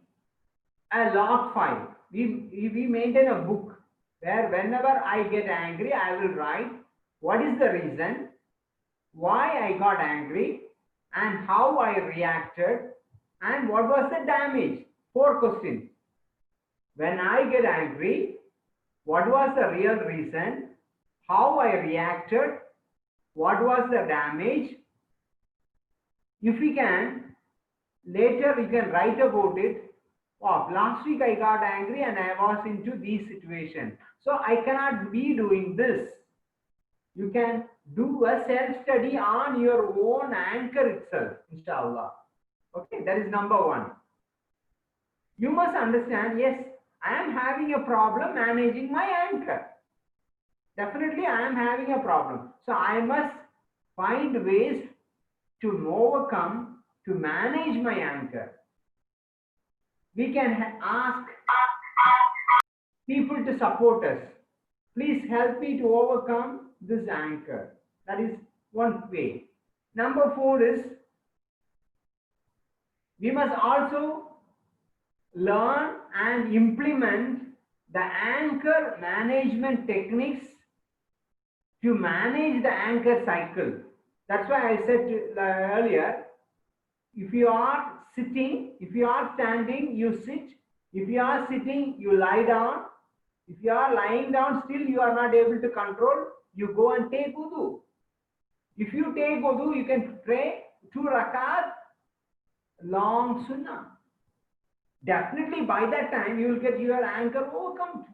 S1: a log file. We maintain a book where whenever I get angry, I will write what is the reason, why I got angry, and how I reacted, and what was the damage. 4 questions. When I get angry, what was the real reason, how I reacted, what was the damage. If we can, later we can write about it. Oh, last week I got angry and I was into this situation, so I cannot be doing this. You can do a self-study on your own anchor itself, inshallah. Okay, that is number 1. You must understand, yes, I am having a problem managing my anchor. Definitely I am having a problem. So I must find ways to overcome, to manage my anchor. We can ask people to support us. Please help me to overcome this anchor. That is one way. Number 4 is we must also learn and implement the anchor management techniques to manage the anchor cycle. That's why I said earlier, if you are sitting, if you are standing, you sit. If you are sitting, you lie down. If you are lying down, still you are not able to control, you go and take wudu. If you take wudu, you can pray 2 rakat, long sunnah. Definitely by that time, you will get your anchor overcome.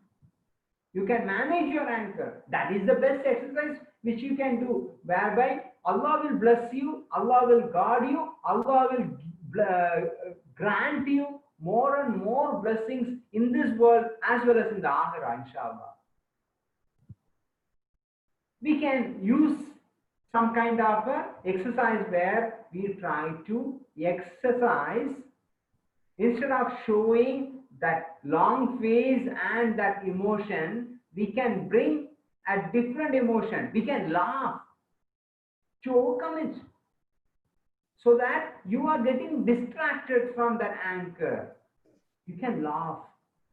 S1: You can manage your anchor. That is the best exercise which you can do, whereby Allah will bless you, Allah will guard you, Allah will grant you more and more blessings in this world as well as in the Akhirah, inshallah. We can use some kind of a exercise where we try to exercise instead of showing that long face and that emotion. We can bring a different emotion. We can laugh to overcome it, so that you are getting distracted from that anchor. You can laugh.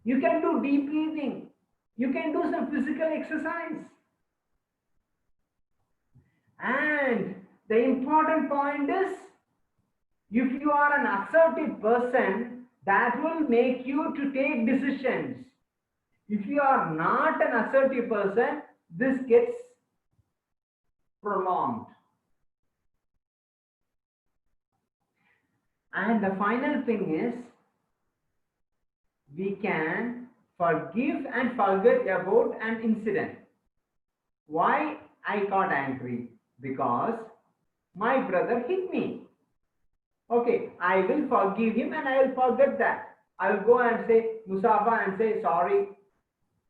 S1: You can do deep breathing. You can do some physical exercise. And the important point is, if you are an assertive person, that will make you to take decisions. If you are not an assertive person, this gets prolonged. And the final thing is, we can forgive and forget about an incident. Why I got angry? Because my brother hit me. Okay, I will forgive him and I will forget that. I will go and say Musafa and say sorry.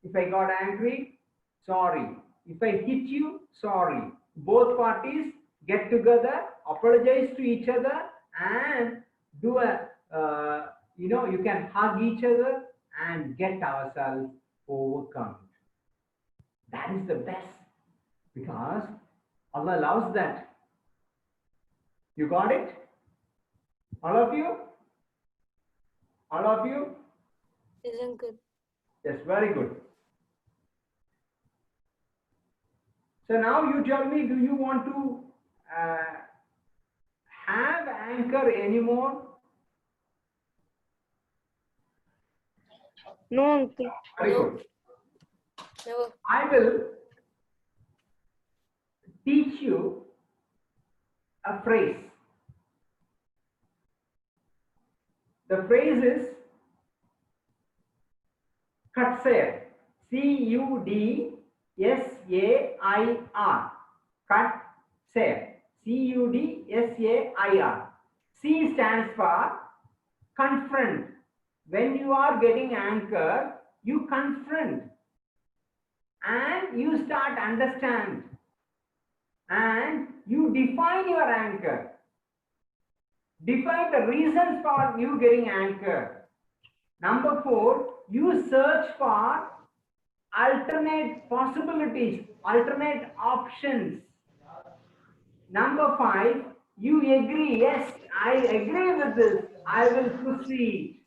S1: If I got angry, sorry. If I hit you, sorry. Both parties get together, apologize to each other, and do a you can hug each other and get ourselves overcome. That is the best, because Allah loves that. You got it? All of you? All of you?
S4: Yes, uncle.
S1: Yes, very good. So now you tell me, do you want to have anchor anymore?
S3: No, uncle.
S1: Very
S4: No.
S1: good.
S4: Never.
S1: I will teach you a phrase. The phrase is, Cudsair. C-U-D-S-A-I-R. Cudsair. C-U-D-S-A-I-R. C stands for confront. When you are getting anchor, you confront and you start understand and you define your anchor. Define the reasons for you getting anchor. Number 4, you search for alternate possibilities, alternate options. Number 5, you agree, yes, I agree with this, I will proceed.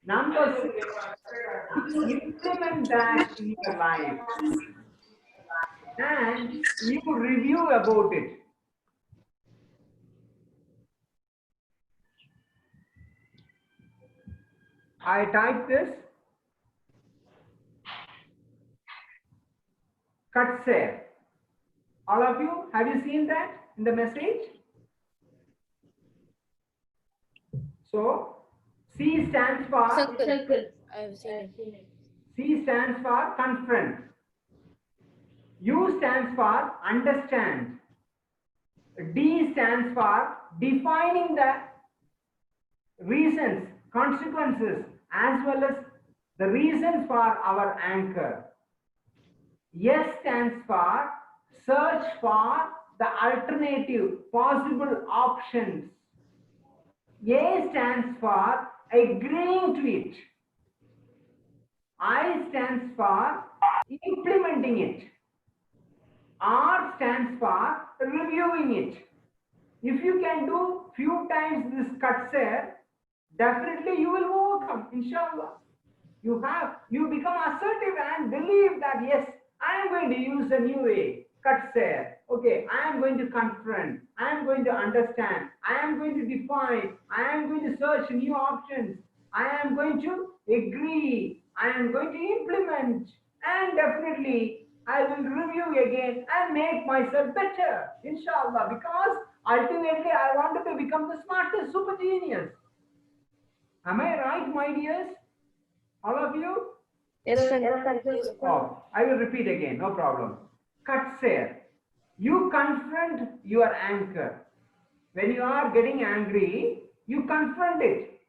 S1: Number 6, you implement that in your life and you review about it. I typed this. Cudsair. All of you, have you seen that in the message? So, C stands for
S4: Uncle. I have seen it.
S1: C stands for confront. U stands for understand. D stands for defining the reasons, consequences, as well as the reasons for our anchor. S stands for search for the alternative possible options. A stands for agreeing to it. I stands for implementing it. R stands for reviewing it. If you can do few times this Cudsair, definitely you will overcome, inshallah. You become assertive and believe that yes, I am going to use a new way, Cudsair. Okay, I am going to confront, I am going to understand, I am going to define, I am going to search new options, I am going to agree, I am going to implement, and definitely I will review again and make myself better, inshallah, because ultimately I wanted to become the smartest super genius. Am I right, my dears? All of you?
S3: Yes, Uncle.
S1: Oh, I will repeat again, no problem. Cudsair. You confront your anchor. When you are getting angry, you confront it.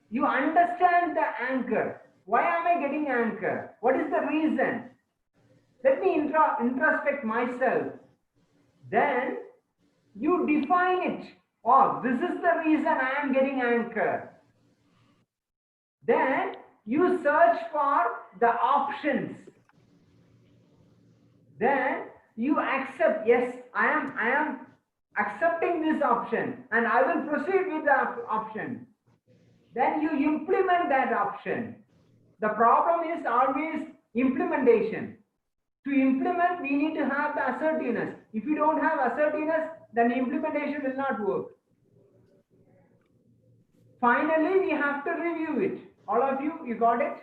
S1: You understand the anchor. Why am I getting anchor? What is the reason? Let me introspect myself. Then you define it. Oh, this is the reason I am getting anchor. Then you search for the options. Then you accept, yes, I am accepting this option and I will proceed with the option. Then you implement that option. The problem is always implementation. To implement, we need to have the assertiveness. If you don't have assertiveness, then implementation will not work. Finally, we have to review it. All of you, you got it?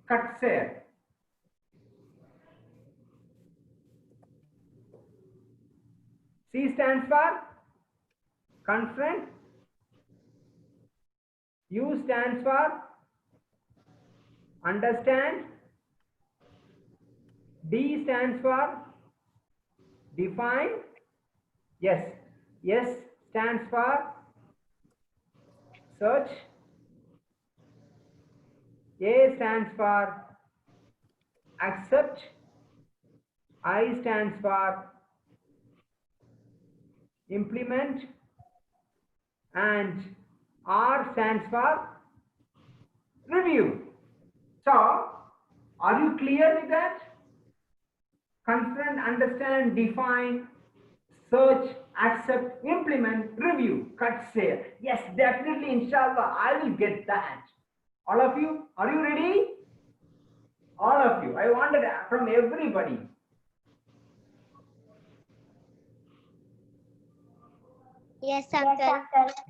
S1: Cudsair. C stands for confront. U stands for understand. D stands for define. Yes. S stands for search. A stands for accept. I stands for implement, and R stands for review. So, are you clear with that? Confront, understand, define, search, accept, implement, review, Cudsair. Yes, definitely, inshallah, I will get that. All of you, are you ready? All of you, I wanted from everybody.
S7: Yes, Uncle.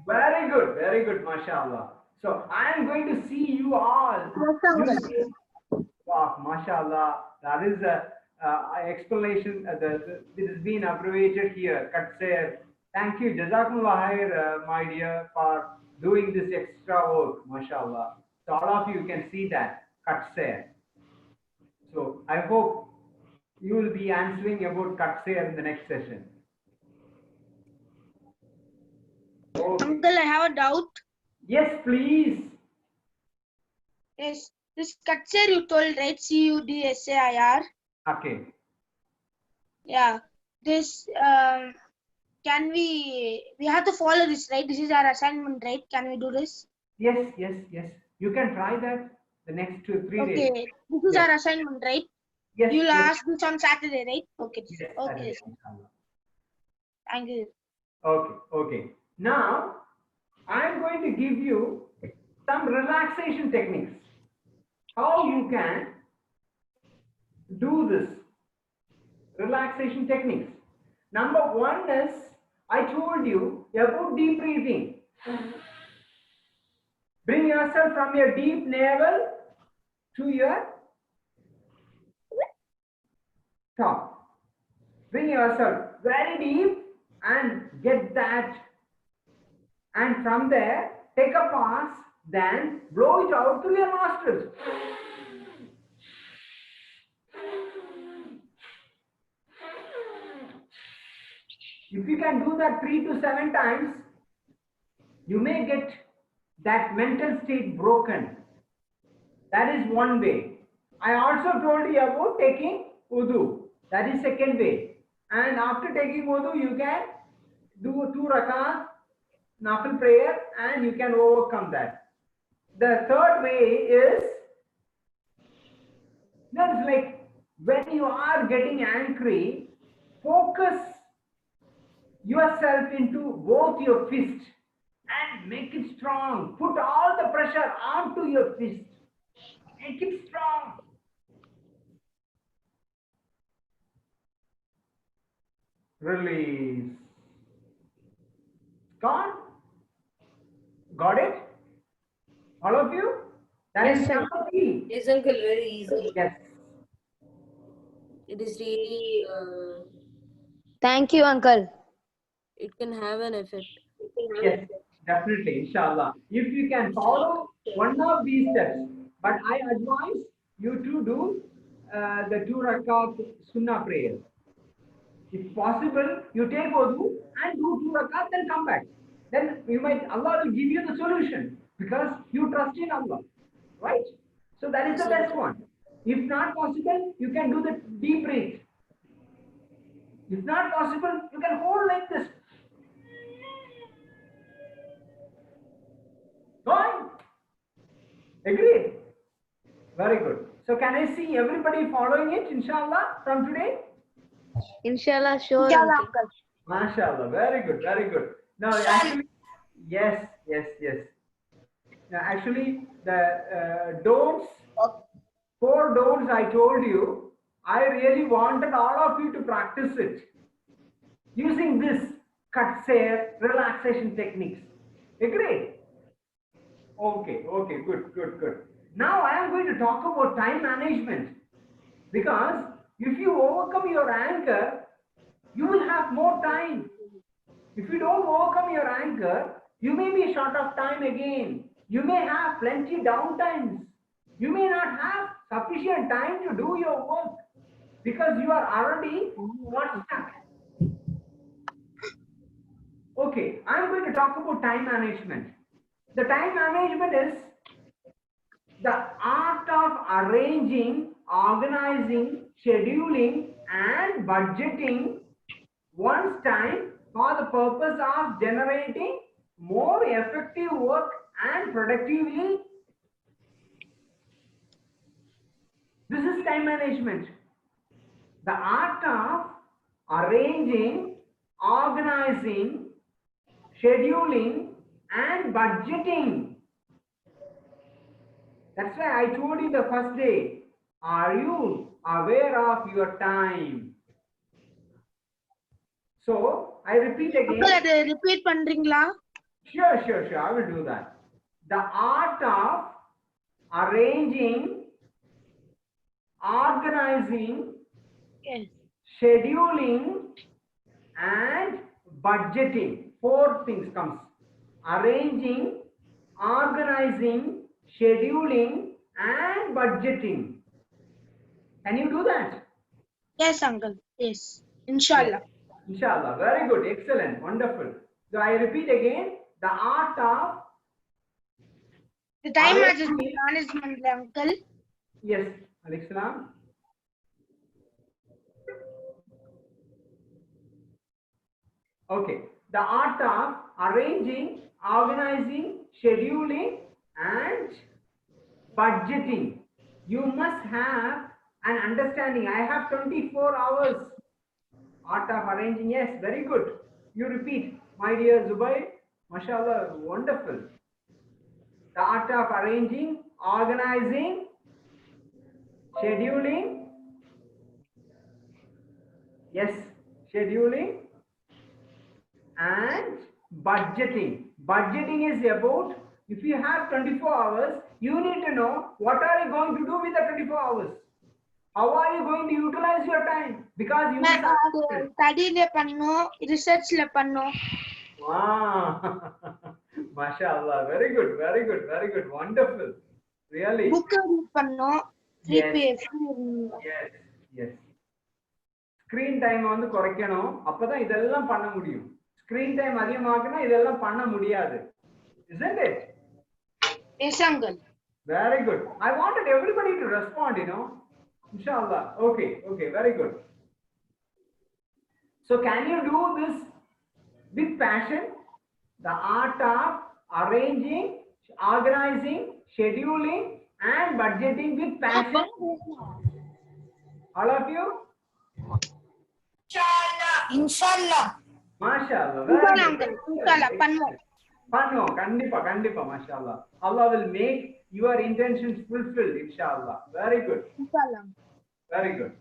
S1: Very good, mashallah. So I am going to see you all. Wow, mashallah, that is a explanation. This has been abbreviated here. Cudsair. Thank you, Jazakumullah khair, my dear, for doing this extra work, mashallah. So all of you can see that. Cutsare. So I hope you will be answering about Cutsare in the next session. Okay.
S6: Uncle, I have a doubt.
S1: Yes, please.
S6: Yes, this Cutsare you told, right? CUDSAIR.
S1: Okay.
S6: Yeah. This can we have to follow this, right? This is our assignment, right? Can we do this?
S1: Yes, yes, yes. You can try that the next 2-3 days.
S6: Okay. This is
S1: Yes.
S6: our assignment, right?
S1: Yes.
S6: You'll
S1: yes,
S6: ask this on Saturday, right? Okay.
S1: yes,
S6: Okay.
S1: Saturday, inshallah.
S6: Thank you.
S1: Okay, okay. Now, I'm going to give you some relaxation techniques. How you can do this relaxation techniques. Number one is, I told you about deep breathing. Bring yourself from your deep navel to your top. Bring yourself very deep and get that. And from there, take a pause, then blow it out through your nostrils. If you can do that 3 to 7 times, you may get that mental state broken. That is one way. I also told you about taking wudu. That is second way. And after taking wudu, you can do 2 rakat nafil prayer and you can overcome that. The third way is, that's like when you are getting angry, focus yourself into both your fists and make it strong. Put all the pressure onto your fist. Make it strong. Release. Gone? Got it? All of you? That
S4: Yes,
S1: is
S4: sir.
S1: number 3.
S4: Yes, uncle, very easy.
S1: Yes.
S4: It is really,
S3: Thank you, uncle.
S4: it can have an effect.
S1: Yes, definitely, inshallah. If you can follow one of these steps, but I advise you to do the 2 rakat sunnah prayer. If possible, you take wudu and do 2 rakat, then come back. Then you might, Allah will give you the solution because you trust in Allah, right? So that is the best one. If not possible, you can do the deep breath. If not possible, you can hold like this. Go on. Agreed? Very good. So can I see everybody following it, inshallah, from today?
S3: Inshallah, sure,
S6: Inshallah,
S3: uncle.
S6: uncle.
S1: MashaAllah. Very good, very good. Now, actually, yes, yes, yes. Now, actually, the don'ts, 4 don'ts I told you, I really wanted all of you to practice it using this Cutsare relaxation techniques. Agreed? Okay, okay, good, good, good. Now I am going to talk about time management, because if you overcome your anger, you will have more time. If you don't overcome your anger, you may be short of time again. You may have plenty downtimes. You may not have sufficient time to do your work because you are already stuck. Okay, I am going to talk about time management. The time management is the art of arranging, organizing, scheduling, and budgeting one's time for the purpose of generating more effective work and productively. This is time management. The art of arranging, organizing, scheduling, and budgeting. That's why I told you the first day. Are you aware of your time? So I repeat again.
S6: Uncle, அதை repeat பண்றீங்களா?
S1: Sure, sure, sure. I will do that. The art of arranging, organizing,
S6: Yes.
S1: scheduling, and budgeting. 4 things comes. Arranging, organizing, scheduling, and budgeting. Can you do that?
S6: Yes, uncle. Yes. Inshallah.
S1: Inshallah. Very good. Excellent. Wonderful. So I repeat again, the art of
S6: The time management, uncle.
S1: yes, Alaykum Salam. Okay. The art of arranging, organizing, scheduling, and budgeting. You must have an understanding. I have 24 hours. Art of arranging. Yes, very good. You repeat, my dear Zubair. MashaAllah, wonderful. The art of arranging, organizing, scheduling. Yes, scheduling and budgeting. Budgeting is about, if you have 24 hours, you need to know what are you going to do with the 24 hours. How are you going to utilize your time? Because you must
S6: Study le panno, research le panno.
S1: wow. MashaAllah, very good, very good, very good, wonderful. Really.
S6: Book read panno.
S1: Yes. Yes, yes. Screen time வந்து குறைக்கணும். அப்பதான் இதெல்லாம் பண்ண முடியும். Screen time அதிகமாக்குனா இதெல்லாம் பண்ண முடியாது. Isn't it?
S6: Yes, uncle.
S1: Very good. I wanted everybody to respond, Inshallah. Okay, okay, very good. So can you do this with passion? The art of arranging, organizing, scheduling, and budgeting with passion. All of you?
S5: Inshallah.
S1: MashaAllah.
S6: Inshallah, uncle. Inshallah, panno.
S1: Panno, kandipa, kandipa, MashaAllah. Allah will make your intentions fulfilled, inshallah. Very good.
S6: Inshallah.
S1: Very good.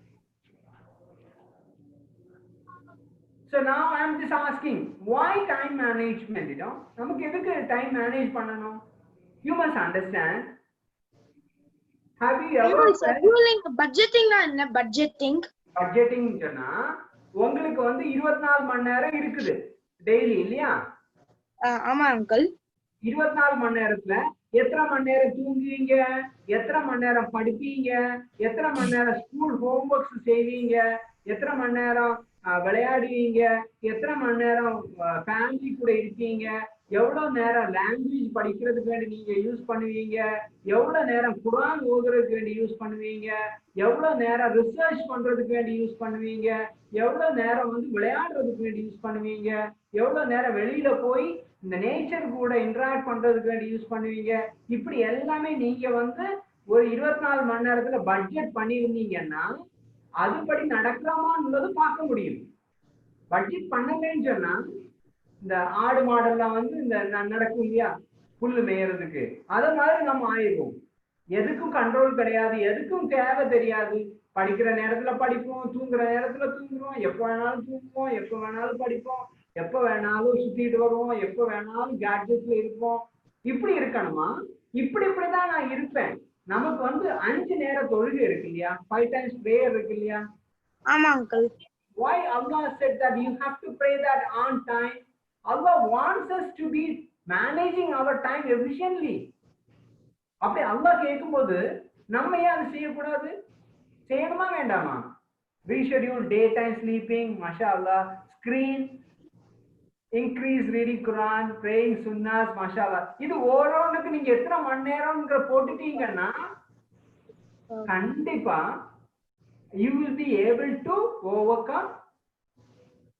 S1: So now I am just asking, why time management, நமக்கு எதுக்கு time manage பண்ணணும்? You must understand. Have you ever
S6: Scheduling, budgeting na enna budgeting?
S1: budgeting சொன்னா உங்களுக்கு வந்து 24 மணி நேரம் இருக்குது daily இல்லையா?
S6: ஆமா uncle.
S1: 24 மணி நேரத்துல எத்தனை மணி நேரம் தூங்குவீங்க, எத்தனை மணி நேரம் படிப்பீங்க, எத்தனை மணி நேரம் ஸ்கூல் ஹோம்ஒர்க்ஸ் செய்வீங்க, எத்தனை மணி நேரம் விளையாடுவீங்க, எத்தனை மணி நேரம் ஃபேமிலி கூட இருப்பீங்க, எவ்வளவு நேரம் லாங்குவேஜ் படிக்கிறதுக்கு வேண்டி நீங்க யூஸ் பண்ணுவீங்க, எவ்வளவு நேரம் குர்ஆன் ஓதுறதுக்கு வேண்டி யூஸ் பண்ணுவீங்க, எவ்வளவு நேரம் ரிசர்ச் பண்றதுக்கு வேண்டி யூஸ் பண்ணுவீங்க, எவ்வளவு நேரம் வந்து விளையாடுறதுக்கு வேண்டி யூஸ் பண்ணுவீங்க, எவ்வளவு நேரம் வெளியில போய் இந்த நேச்சர் கூட இன்டராக்ட் பண்றதுக்கு வேண்டி யூஸ் பண்ணுவீங்க. இப்படி எல்லாமே நீங்க வந்து ஒரு 24 மணி நேரத்துல பட்ஜெட் பண்ணிருந்தீங்கன்னா அதுபடி நடக்கிறோமான்றது பார்க்க முடியும். பட்ஜெட் பண்ணலன்னு சொன்னா இந்த ஆடு மாடெல்லாம் வந்து இந்த நடக்கும் இல்லையா புல்லு மேயறதுக்கு, அத மாதிரி நம்ம ஆயிடுவோம். எதுக்கும் கண்ட்ரோல் கிடையாது, எதுக்கும் தேவை தெரியாது. படிக்கிற நேரத்துல படிப்போம், தூங்குற நேரத்துல தூங்குறோம், எப்ப வேணாலும் தூங்குவோம், எப்ப வேணாலும் படிப்போம், எப்ப வேணாலும் சுத்திட்டு வருவோம், எப்ப வேணாலும் கேட்ஜெட்ல இருப்போம். இப்படி இருக்கணுமா? இப்படிதான் நான் இருப்பேன். நமக்கு வந்து 5 நேர தொழுகை இருக்கு இல்லையா, 5 times prayer இருக்கு இல்லையா?
S6: ஆமா uncle.
S1: Why Allah said that you have to pray that on time? Allah wants us to be managing our time efficiently. அப்படி அல்லாஹ் கேட்கும்போது நம்ம ஏன் அதை செய்யக்கூடாது? செய்யணுமா வேண்டாமா? Reschedule daytime sleeping, mashallah, screen, increase reading Quran, praying sunnahs, mashallah. இது ஓரோனுக்கு நீங்க எத்தனை மணி நேரம்ங்கற போட்டுட்டீங்கன்னா கண்டிப்பா you will be able to overcome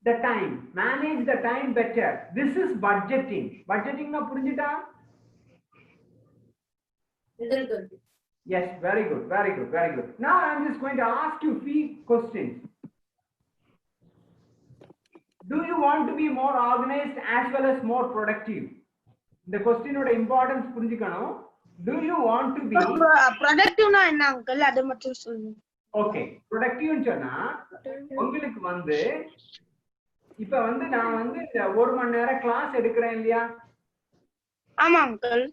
S1: the time, manage the time better. This is budgeting. Budgeting na புரிஞ்சிட்டா?
S4: Very good.
S1: Yes, very good, very good, very good. Now I am just going to ask you few questions. Do you want to be more organized as well as more productive? The question oda importance புரிஞ்சிக்கணும். Do you want to be
S6: Productive na enna uncle? அது மட்டும் சொல்லுங்க.
S1: Okay, productive சொன்னா உங்களுக்கு வந்து இப்ப வந்து நான் வந்து 1 மணி நேரம் கிளாஸ் எடுக்கிறேன் இல்லையா?
S6: ஆமா uncle.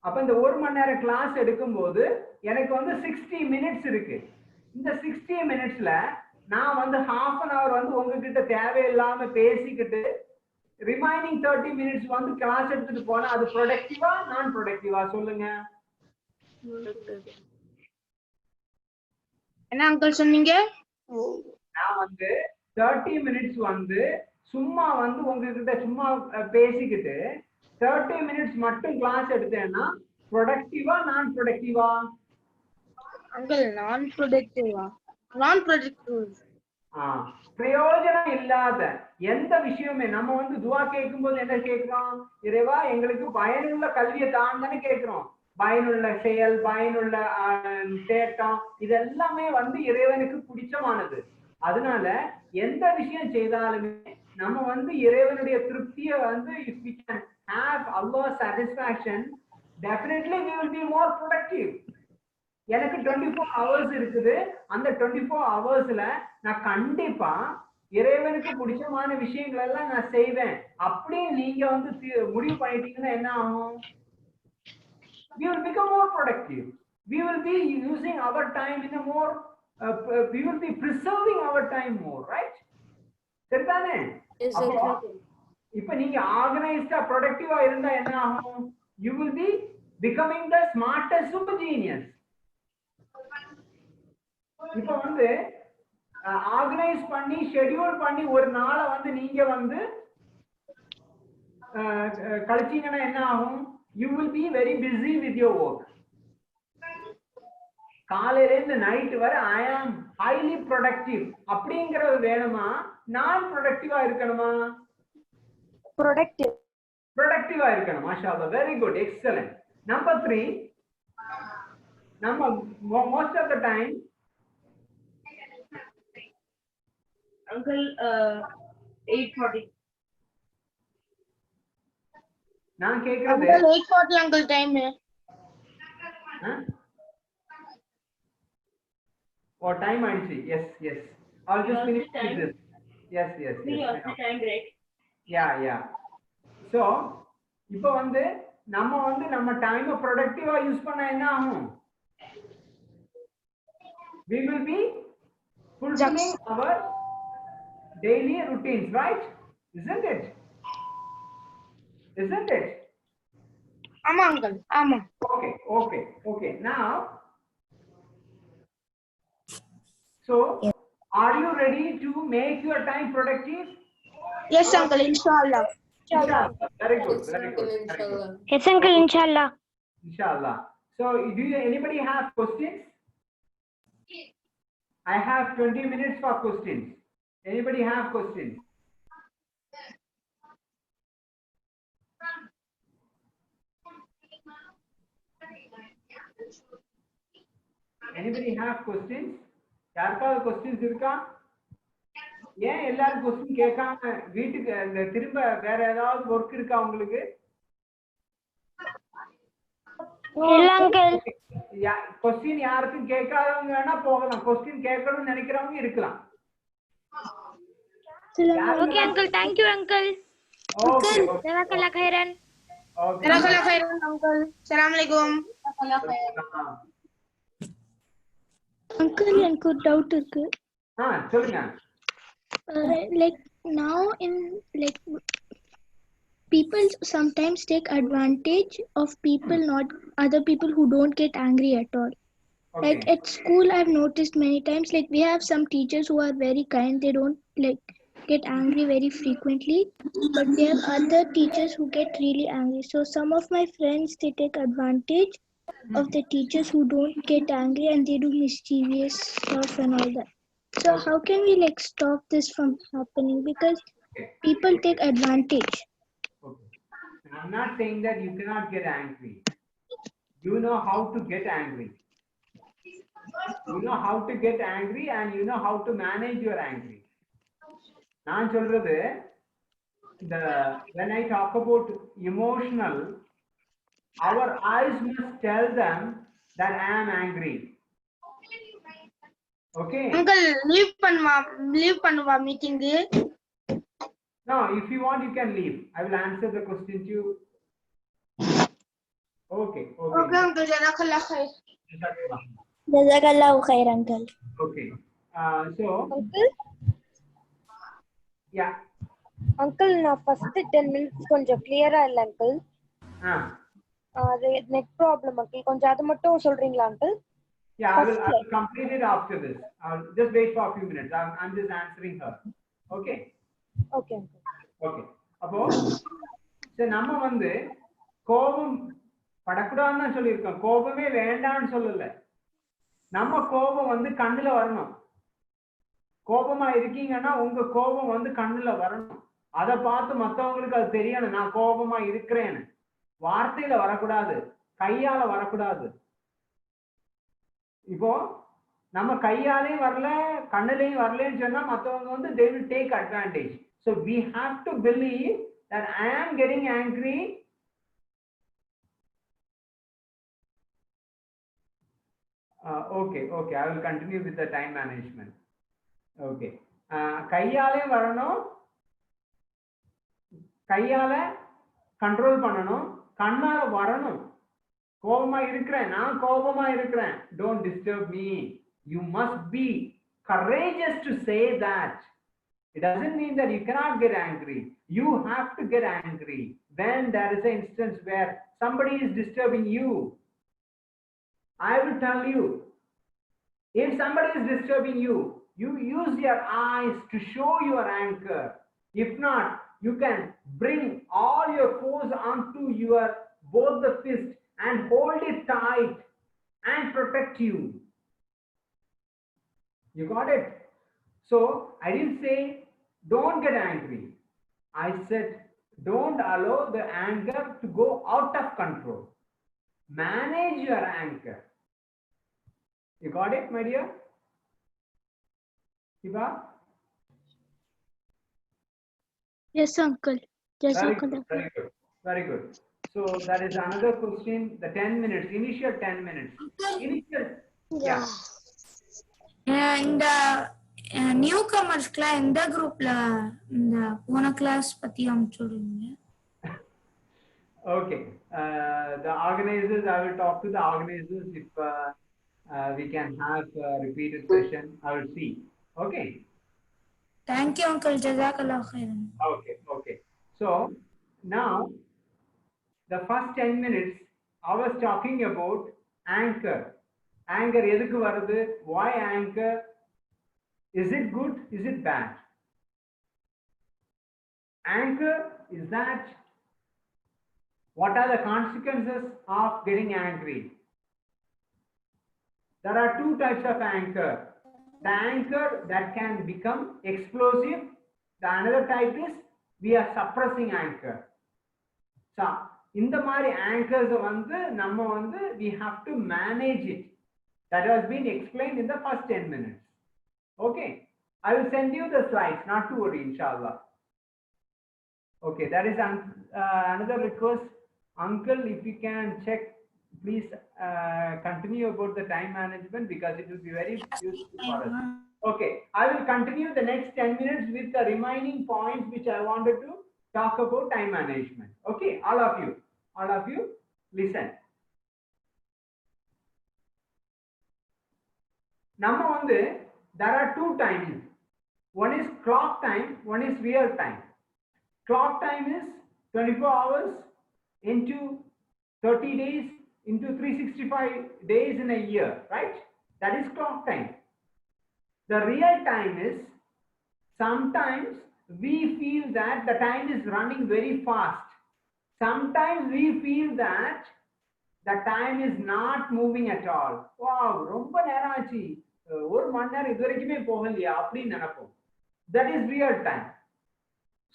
S1: அப்ப இந்த 1 மணி நேரம் கிளாஸ் எடுக்கும்போது எனக்கு வந்து 60 மினிட்ஸ் இருக்கு. இந்த 60 மினிட்ஸ்ல நான் வந்து half an hour வந்து உங்ககிட்ட தேவையில்லாம பேசிக்கிட்டு ரிமைனிங் 30 மினிட்ஸ் வந்து கிளாஸ் எடுத்துட்டு போனா அது ப்ரொடக்டிவா நான் ப்ரொடக்டிவா சொல்லுங்க?
S6: என்ன அங்கிள் சொன்னீங்க?
S1: நான் வந்து 30 minutes வந்து சும்மா வந்து உங்ககிட்ட சும்மா பேசிக்கிட்டு 30 minutes மட்டும் கிளாஸ் எடுத்தேன்னா ப்ரொடக்டிவா நான் ப்ரொடக்டிவா?
S6: அங்கிள் நான் ப்ரொடக்டிவா? நான் ப்ரொடக்டிவ்.
S1: பிரயோஜனம் இல்லாத எந்த விஷயமே நம்ம வந்து துவா கேட்கும்போது என்ன கேட்கிறோம்? இறைவா எங்களுக்கு பயனுள்ள கல்வியை தான்னு கேட்கிறோம். பயனுள்ள செயல், பயனுள்ள தேட்டம், இதெல்லாமே வந்து இறைவனுக்கு பிடிச்சமானது. அதனால எந்த விஷயம் செய்தாலுமே நம்ம வந்து இறைவனுடைய திருப்தியை வந்து if we can have Allah's satisfaction, definitely we will be more productive. எனக்கு 24 hours இருக்குது. அந்த 24 hoursல நான் கண்டிப்பா இறைவனுக்கு பிடிச்சமான விஷயங்கள் எல்லாம் நான் செய்வேன் அப்படின்னு நீங்க வந்து முடிவு பண்ணிட்டீங்கன்னா என்ன ஆகும்? We will become more productive. We will be using our time in a more we will be preserving our time more, right? சரிதானே? இப்ப நீங்க ஆர்கனைஸ்டா ப்ரொடக்டிவா இருந்தா என்ன ஆகும்? You will be becoming the smartest super genius. இப்ப வந்து ஆர்கனைஸ் பண்ணி schedule பண்ணி ஒரு நாளை வந்து நீங்க வந்து கழிச்சீங்கன்னா என்ன ஆகும்? You will be very busy with your work. காலையில இருந்து நைட் வரை I am highly productive அப்படிங்கறது வேணுமா? நான் ப்ரொடக்டிவா இருக்கணுமா? ப்ரொடக்டிவா இருக்கணும். மாஷாஅல்லாஹ், வெரி குட், எக்ஸலென்ட். நம்பர் 3, நம்ம most of the time
S4: Uncle, 8:40.
S1: நான் கேக்குறது
S6: uncle 8:40 uncle time.
S1: Oh time ஆயிடுச்சு. Yes yes, I'll just finish this. Yes.
S4: Time break.
S1: Yeah. So இப்போ வந்து நம்ம டைம் ப்ரொடக்டிவா யூஸ் பண்ணா என்ன ஆகும்? We will be fulfilling our daily routines, right? Isn't it?
S6: ஆமா அங்கிள், ஆமா.
S1: Okay. Now, so are you ready to make your time productive?
S6: Yes uncle, inshallah.
S1: Very good.
S3: Yes, uncle, inshallah.
S1: So anybody have questions? I have 20 minutes for questions. Anybody have questions? Anybody have questions? யாருக்காவது questions இருக்கா? ஏன் எல்லாரும் question கேட்காம வீட்டுக்கு திரும்ப வேற ஏதாவது work இருக்கா உங்களுக்கு?
S3: இல்ல uncle.
S1: question யாருக்கும் கேட்காதவங்க வேணா போகலாம். question கேட்கணும்னு நினைக்கிறவங்க இருக்கலாம்.
S3: Okay uncle, thank you uncle.
S1: Okay.
S3: Jazakallah khairan.
S1: Okay.
S6: Jazakallah khairan uncle. Assalamualaikum.
S8: Uncle, எனக்கு ஒரு டவுட் இருக்கு.
S1: சொல்லுங்க.
S8: Like now in like people sometimes take advantage of people, not other people who don't get angry at all.
S1: Okay.
S8: Like at school I've noticed many times, like we have some teachers who are very kind, they don't like get angry very frequently, but we have other teachers who get really angry. So some of my friends, they take advantage of the teachers who don't get angry and they do mischievous stuff and all that. So how can we like stop this from happening? Because people take advantage.
S1: Okay. I'm not saying that you cannot get angry. You know how to get angry. You know how to get angry and you know how to manage your angry. நான் சொல்றது, when I talk about emotional, our eyes must tell them that I am angry. Okay?
S6: Uncle, leave பண்ணுவா meeting.
S1: No, if you want, you can leave. I will answer the question to you. Okay.
S6: Okay uncle, jazakallah khair.
S8: Jazakallahu khair uncle.
S1: Okay. So
S3: Uncle,
S1: yeah.
S3: uncle, நான் first 10 minutes கொஞ்சம் clear-ஆ இல்ல uncle.
S9: Net problem uncle கொஞ்சம் அது மட்டும் சொல்றீங்களா uncle
S1: Yeah, I will complete it after this. I'll just wait for a few minutes. I'm just answering her. Okay.
S9: Okay uncle
S1: Okay. அப்போ சரி நம்ம வந்து கோபம் படக்கூடாதுன்னு சொல்லியிருக்கோம். கோபமே வேண்டாம்னு சொல்லல. நம்ம கோபம் வந்து கண்ணுல வரணும். கோபமா இருக்கீங்கன்னா உங்க கோபம் வந்து கண்ணுல வரணும். அதை பார்த்து மற்றவங்களுக்கு அது தெரியணும், நான் கோபமா இருக்கிறேன்னு. வார்த்தையில வரக்கூடாது, கையால வரக்கூடாது. இப்போ நம்ம கையாலையும் வரல கண்ணுலையும் வரலன்னு சொன்னா மற்றவங்க வந்து they will take advantage. So we have to believe that I am getting angry. Okay, I will continue with the time management. Okay. கையாலையும் வரணும், கையால கண்ட்ரோல் பண்ணணும், கண்ணால வரணும். கோபமா இருக்கிறேன், நான் கோபமா இருக்கிறேன், don't disturb me. You must be courageous to say that. It doesn't mean that you cannot get angry. You have to get angry when there is an instance where somebody is disturbing you. I will tell you, if somebody is disturbing you, you use your eyes to show your anger. If not, you can bring all your force onto your both the fist and hold it tight and protect you. You got it? So I didn't say don't get angry. I said don't allow the anger to go out of control. Manage your anger. You got it, my dear? Shiva?
S8: Yes, uncle. Yes,
S1: Very
S8: uncle.
S1: good, very good, very good. So that is another question. The 10 minutes, initial 10 minutes. Initial, yeah.
S5: இந்த new கமர்ஸ்க்குலாம் எந்த குரூப்ல இந்த போன class பத்தி அனுப்பிச்சுடுங்க?
S1: Okay. The organizers, I will talk to the organizers if we can have a repeated session. I will see. Okay.
S5: Thank you, uncle. Jazakallah khairan.
S1: Okay. So now the first 10 minutes I was talking about anger. Anger edukku varudhu? Why anger? Is it good? Is it bad? Anger is that what are the consequences of getting angry? There are two types of anger. The anger that can become explosive. The another type is we are suppressing anger. So இந்த மாதிரி anchors வந்து நம்ம வந்து we have to manage it. That has been explained in the first 10 minutes. Okay, I will send you the slides, not to worry, inshallah. Okay, that is another request. Uncle, if you can check, please continue about the time management because it will be very useful for us. Okay, I will continue the next 10 minutes with the remaining points which I wanted to talk about time management. Okay, all of you listen. Number one, there are two times. One is clock time, one is real time. Clock time is 24 hours into 30 days into 365 days in a year, right? That is clock time. The real time is sometimes we feel that the time is running very fast. Sometimes we feel that the time is not moving at all. Wow, ரொம்ப நேரம் ஆச்சு, ஒரு மணி நேரம் இதுவரைக்குமே போகலையா அப்படின்னு நினைப்போம். That is real time.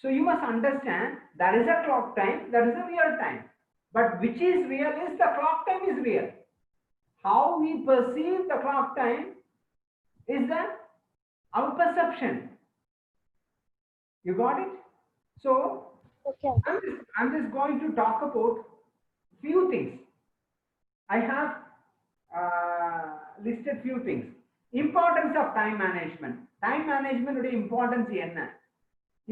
S1: So you must understand that is a clock time, that is a real time. But which is real is the clock time is real. How we perceive the clock time is that our perception. You got it? So
S9: okay.
S1: I'm just going to talk about few things. I have listed few things. Importance of time management. Time management உடைய importance என்ன?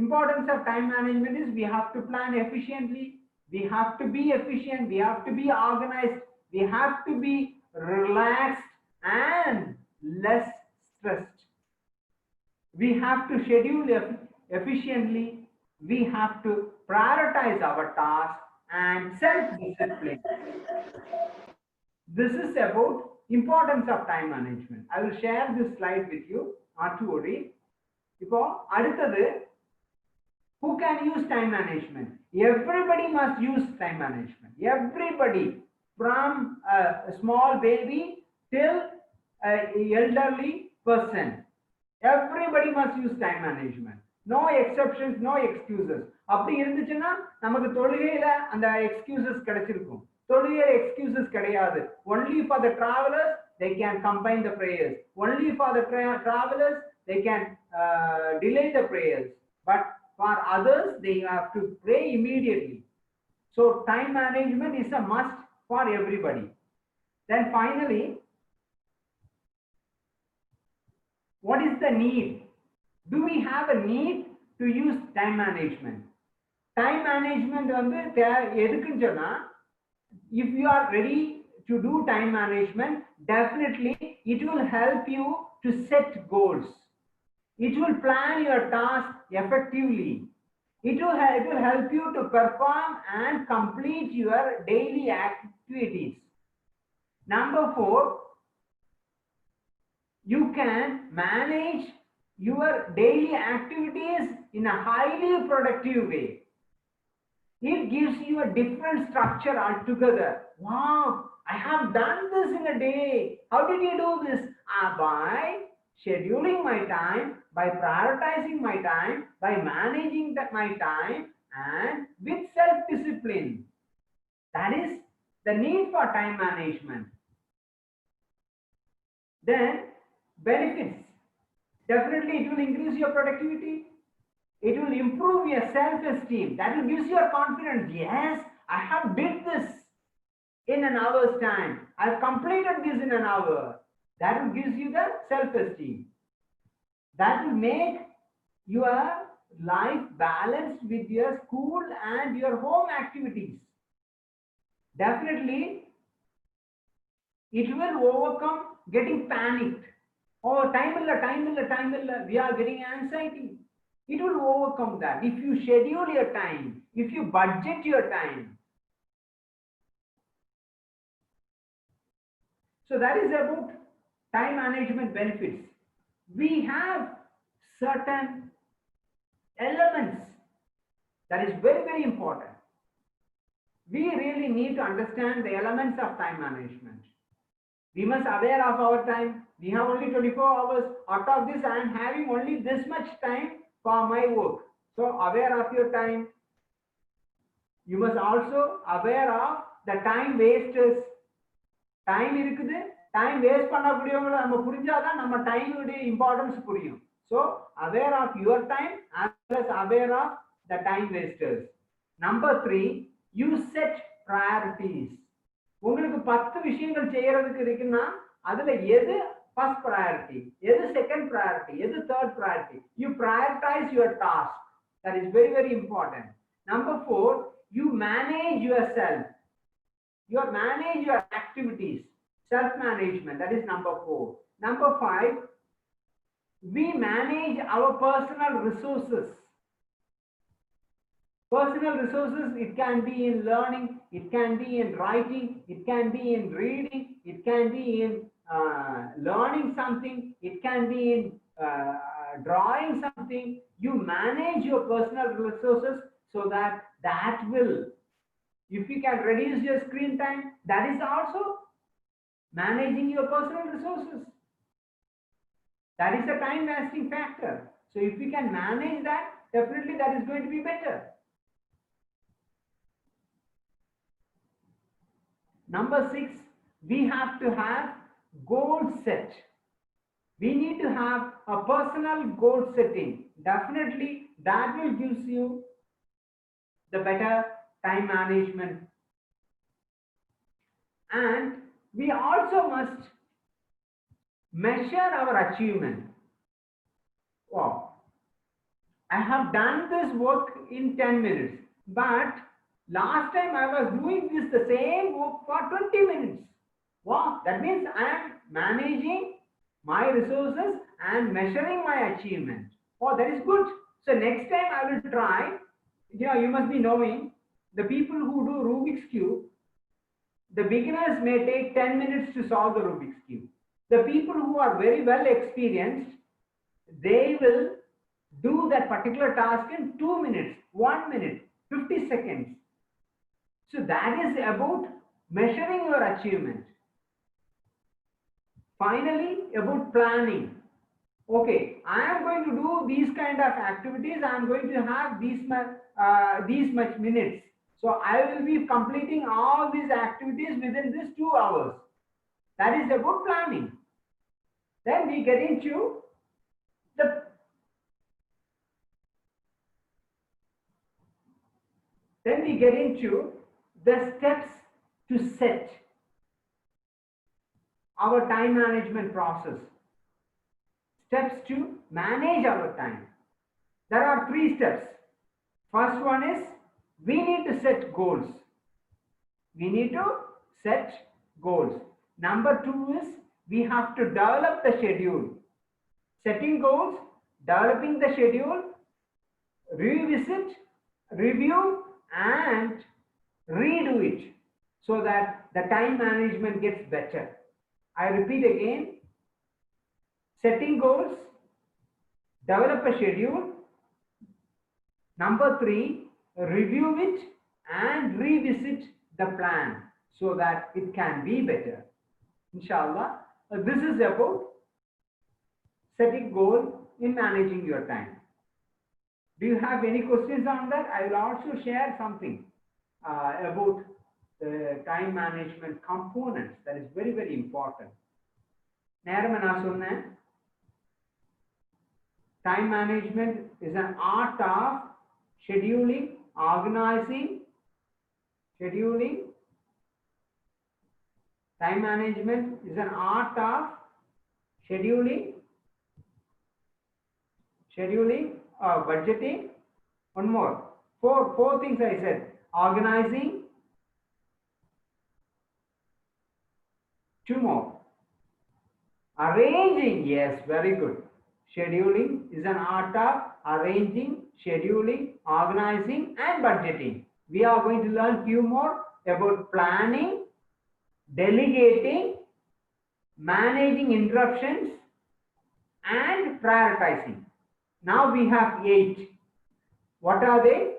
S1: Importance of time management is we have to plan efficiently, we have to be efficient, we have to be organized, we have to be relaxed and less stressed. We have to schedule efficiently, we have to prioritize our tasks, and self-discipline. This is about importance of time management. I will share this slide with you. R2OD. இப்போ அடுத்தது, who can use time management? Everybody must use time management. Everybody, from a small baby till an elderly person. Everybody must use time management. No exceptions, no excuses. அப்படி இருந்துச்சுன்னா நமக்கு தொழுகையில அந்த excuses கிடைச்சிருக்கும். தொழுகையில excuses கிடையாது. Only for the travelers they can combine the prayers. Only for the travelers they can delay the prayers. But for others they have to pray immediately. So time management is a must for everybody. Then finally, what is the need? Do we have a need to use time management? Time management வந்து எதுக்குன்னு சொன்னா, if you are ready to do time management, definitely it will help you to set goals. It will plan your task effectively. It will help you to perform and complete your daily activities. Number 4, you can manage your daily activities in a highly productive way. It gives you a different structure altogether. Wow, I have done this in a day. How did you do this? By scheduling my time, by prioritizing my time, by managing my time, and with self-discipline. That is the need for time management. Then benefits. Definitely it will increase your productivity. It will improve your self-esteem. That will give you your confidence. Yes, I have did this in an hour's time. I've completed this in an hour. That will give you the self-esteem. That will make your life balanced with your school and your home activities. Definitely, it will overcome getting panicked. Oh, time illa, we are getting anxiety. It will overcome that if you schedule your time, if you budget your time. So that is about time management benefits. We have certain elements that is very, very important. We really need to understand the elements of time management. We must aware of our time. We have only 24 hours. Out of this, I am having only this much time for my work. So aware of your time. You must also aware of the time wasters. Time இருக்குது, time waste பண்ணக்கூடியவங்கள நம்ம புரிஞ்சாதான் நம்ம time உடைய importance புரியும். So aware of your time as well as aware of the time wasters. Number 3, you set priorities. உங்களுக்கு 10 விஷயங்கள் செய்யறதுக்கு இருக்குன்னா அதுல எது first priority, எது second priority, எது third priority? You prioritize your task. That is very, very important. Number 4, you manage yourself. You manage your activities. Self-management. That is number 4. Number 5, we manage our personal resources. Personal resources, it can be in learning, it can be in writing, it can be in reading, it can be in learning something, it can be in drawing something. You manage your personal resources so that will, if you can reduce your screen time, that is also managing your personal resources. That is a time wasting factor. So if we can manage that, definitely that is going to be better. Number 6, we have to have goal set. We need to have a personal goal setting. Definitely that will give you the better time management. And we also must measure our achievement. Wow, I have done this work in 10 minutes, but last time I was doing the same work for 20 minutes. Wow, that means I am managing my resources and measuring my achievement. Oh, that is good. So next time I will try. You must be knowing the people who do Rubik's Cube, the beginners may take 10 minutes to solve the Rubik's Cube. The people who are very well experienced, they will do that particular task in 2 minutes, 1 minute, 50 seconds. So that is about measuring your achievement. Finally, about planning. Okay, I am going to do these kind of activities. I am going to have these much minutes. So I will be completing all these activities within these 2 hours. That is about planning. Then we get into the steps to set our time management process. Steps to manage our time. There are 3 steps. First one is we need to set goals. We need to set goals. Number 2 is we have to develop the schedule. Setting goals, developing the schedule, revisit, review, and redo it so that the time management gets better. I repeat again. Setting goals, develop a schedule. Number 3, review it and revisit the plan so that it can be better. Inshallah, this is about setting goal in managing your time. Do you have any questions on that? I will also share something about the time management components that is very, very important. Time management is an art of scheduling, organizing, Time management is an art of scheduling, budgeting. One more. Four things I said. Organizing. 2 more. Arranging. Yes, very good. Scheduling is an art of arranging, scheduling, organizing, and budgeting. We are going to learn few more about planning, delegating, managing interruptions, and prioritizing. Now we have 8. What are they?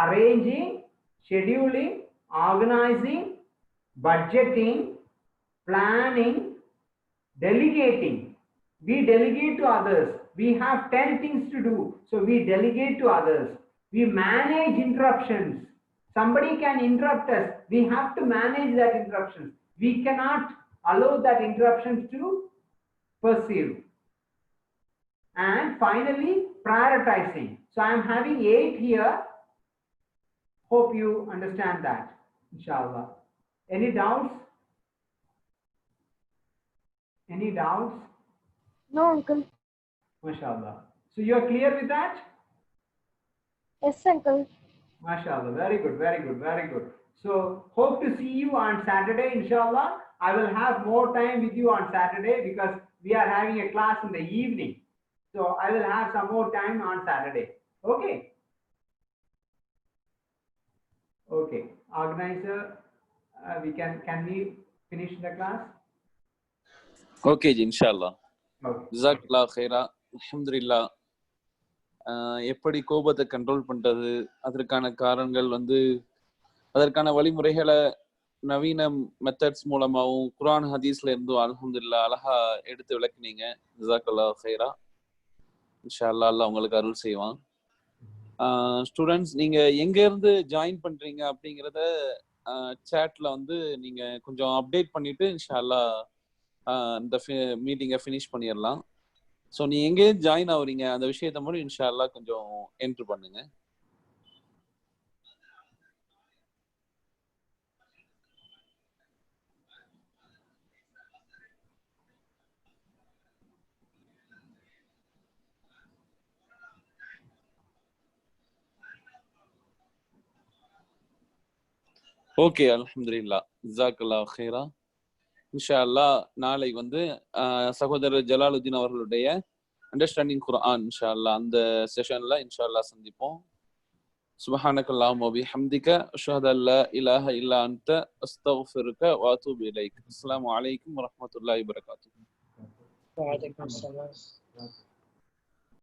S1: Arranging, scheduling, organizing, budgeting, planning, delegating. We delegate to others. We have 10 things to do, so we delegate to others. We manage interruptions. Somebody can interrupt us. We have to manage that interruptions. We cannot allow that interruptions to pursue. And finally, prioritizing. So I am having 8 here. Hope you understand that, inshallah. Any doubts? Any doubts?
S9: No, uncle.
S1: MashaAllah. So you are clear with that?
S9: Yes, uncle.
S1: MashaAllah. Very good, very good, very good. So hope to see you on Saturday, inshallah. I will have more time with you on Saturday because we are having a class in the evening. So I will have some more time on Saturday. Okay. Okay. Organizer, can we finish the class?
S10: Okay, inshallah.
S1: Okay.
S10: Jazakallah khaira. Alhamdulillah. எப்படி கோபத்தை control பண்றது, அதற்கான காரணங்கள் அதற்கான வழிமுறைகளை நவீன methods மூலமாகவும் குர்ஆன் ஹதீஸ்ல இருந்தும் அல்ஹம்துலில்லாஹ் அழகா எடுத்து விளக்குனீங்க. ஜஸாக்கல்லாஹு கைரா. இன்ஷா அல்லாஹ் அல்லாஹ் உங்களுக்கு அருள் செய்வான். ஸ்டூடெண்ட்ஸ், நீங்க எங்க இருந்து ஜாயின் பண்றீங்க அப்படிங்கிறத சாட்ல நீங்க கொஞ்சம் அப்டேட் பண்ணிட்டு இன்ஷா அல்லாஹ் இந்த மீட்டிங்கை ஃபினிஷ் பண்ணிடலாம். ஸோ நீ எங்கே ஜாயின் ஆகுறீங்க அந்த விஷயத்த மட்டும் இன்ஷா அல்லாஹ் கொஞ்சம் என்ட்ரு பண்ணுங்க. ஓகே, அல்ஹம்துலில்லாஹ். ஜஸாக்கல்லாஹு கைரா. இன்ஷா அல்லாஹ் நாளை சகோதரர் ஜலாலுதீன் அவர்களுடைய அண்டர்ஸ்டாண்டிங் குர்ஆன் இன்ஷா அல்லாஹ் அந்த செஷன்ல இன்ஷா அல்லாஹ் சந்திப்போம். سبحانك اللهم وبحمدك أشهد أن لا إله إلا أنت أستغفرك وأتوب إليك. السلام عليكم ورحمة الله وبركاته.
S11: وعليكم السلام.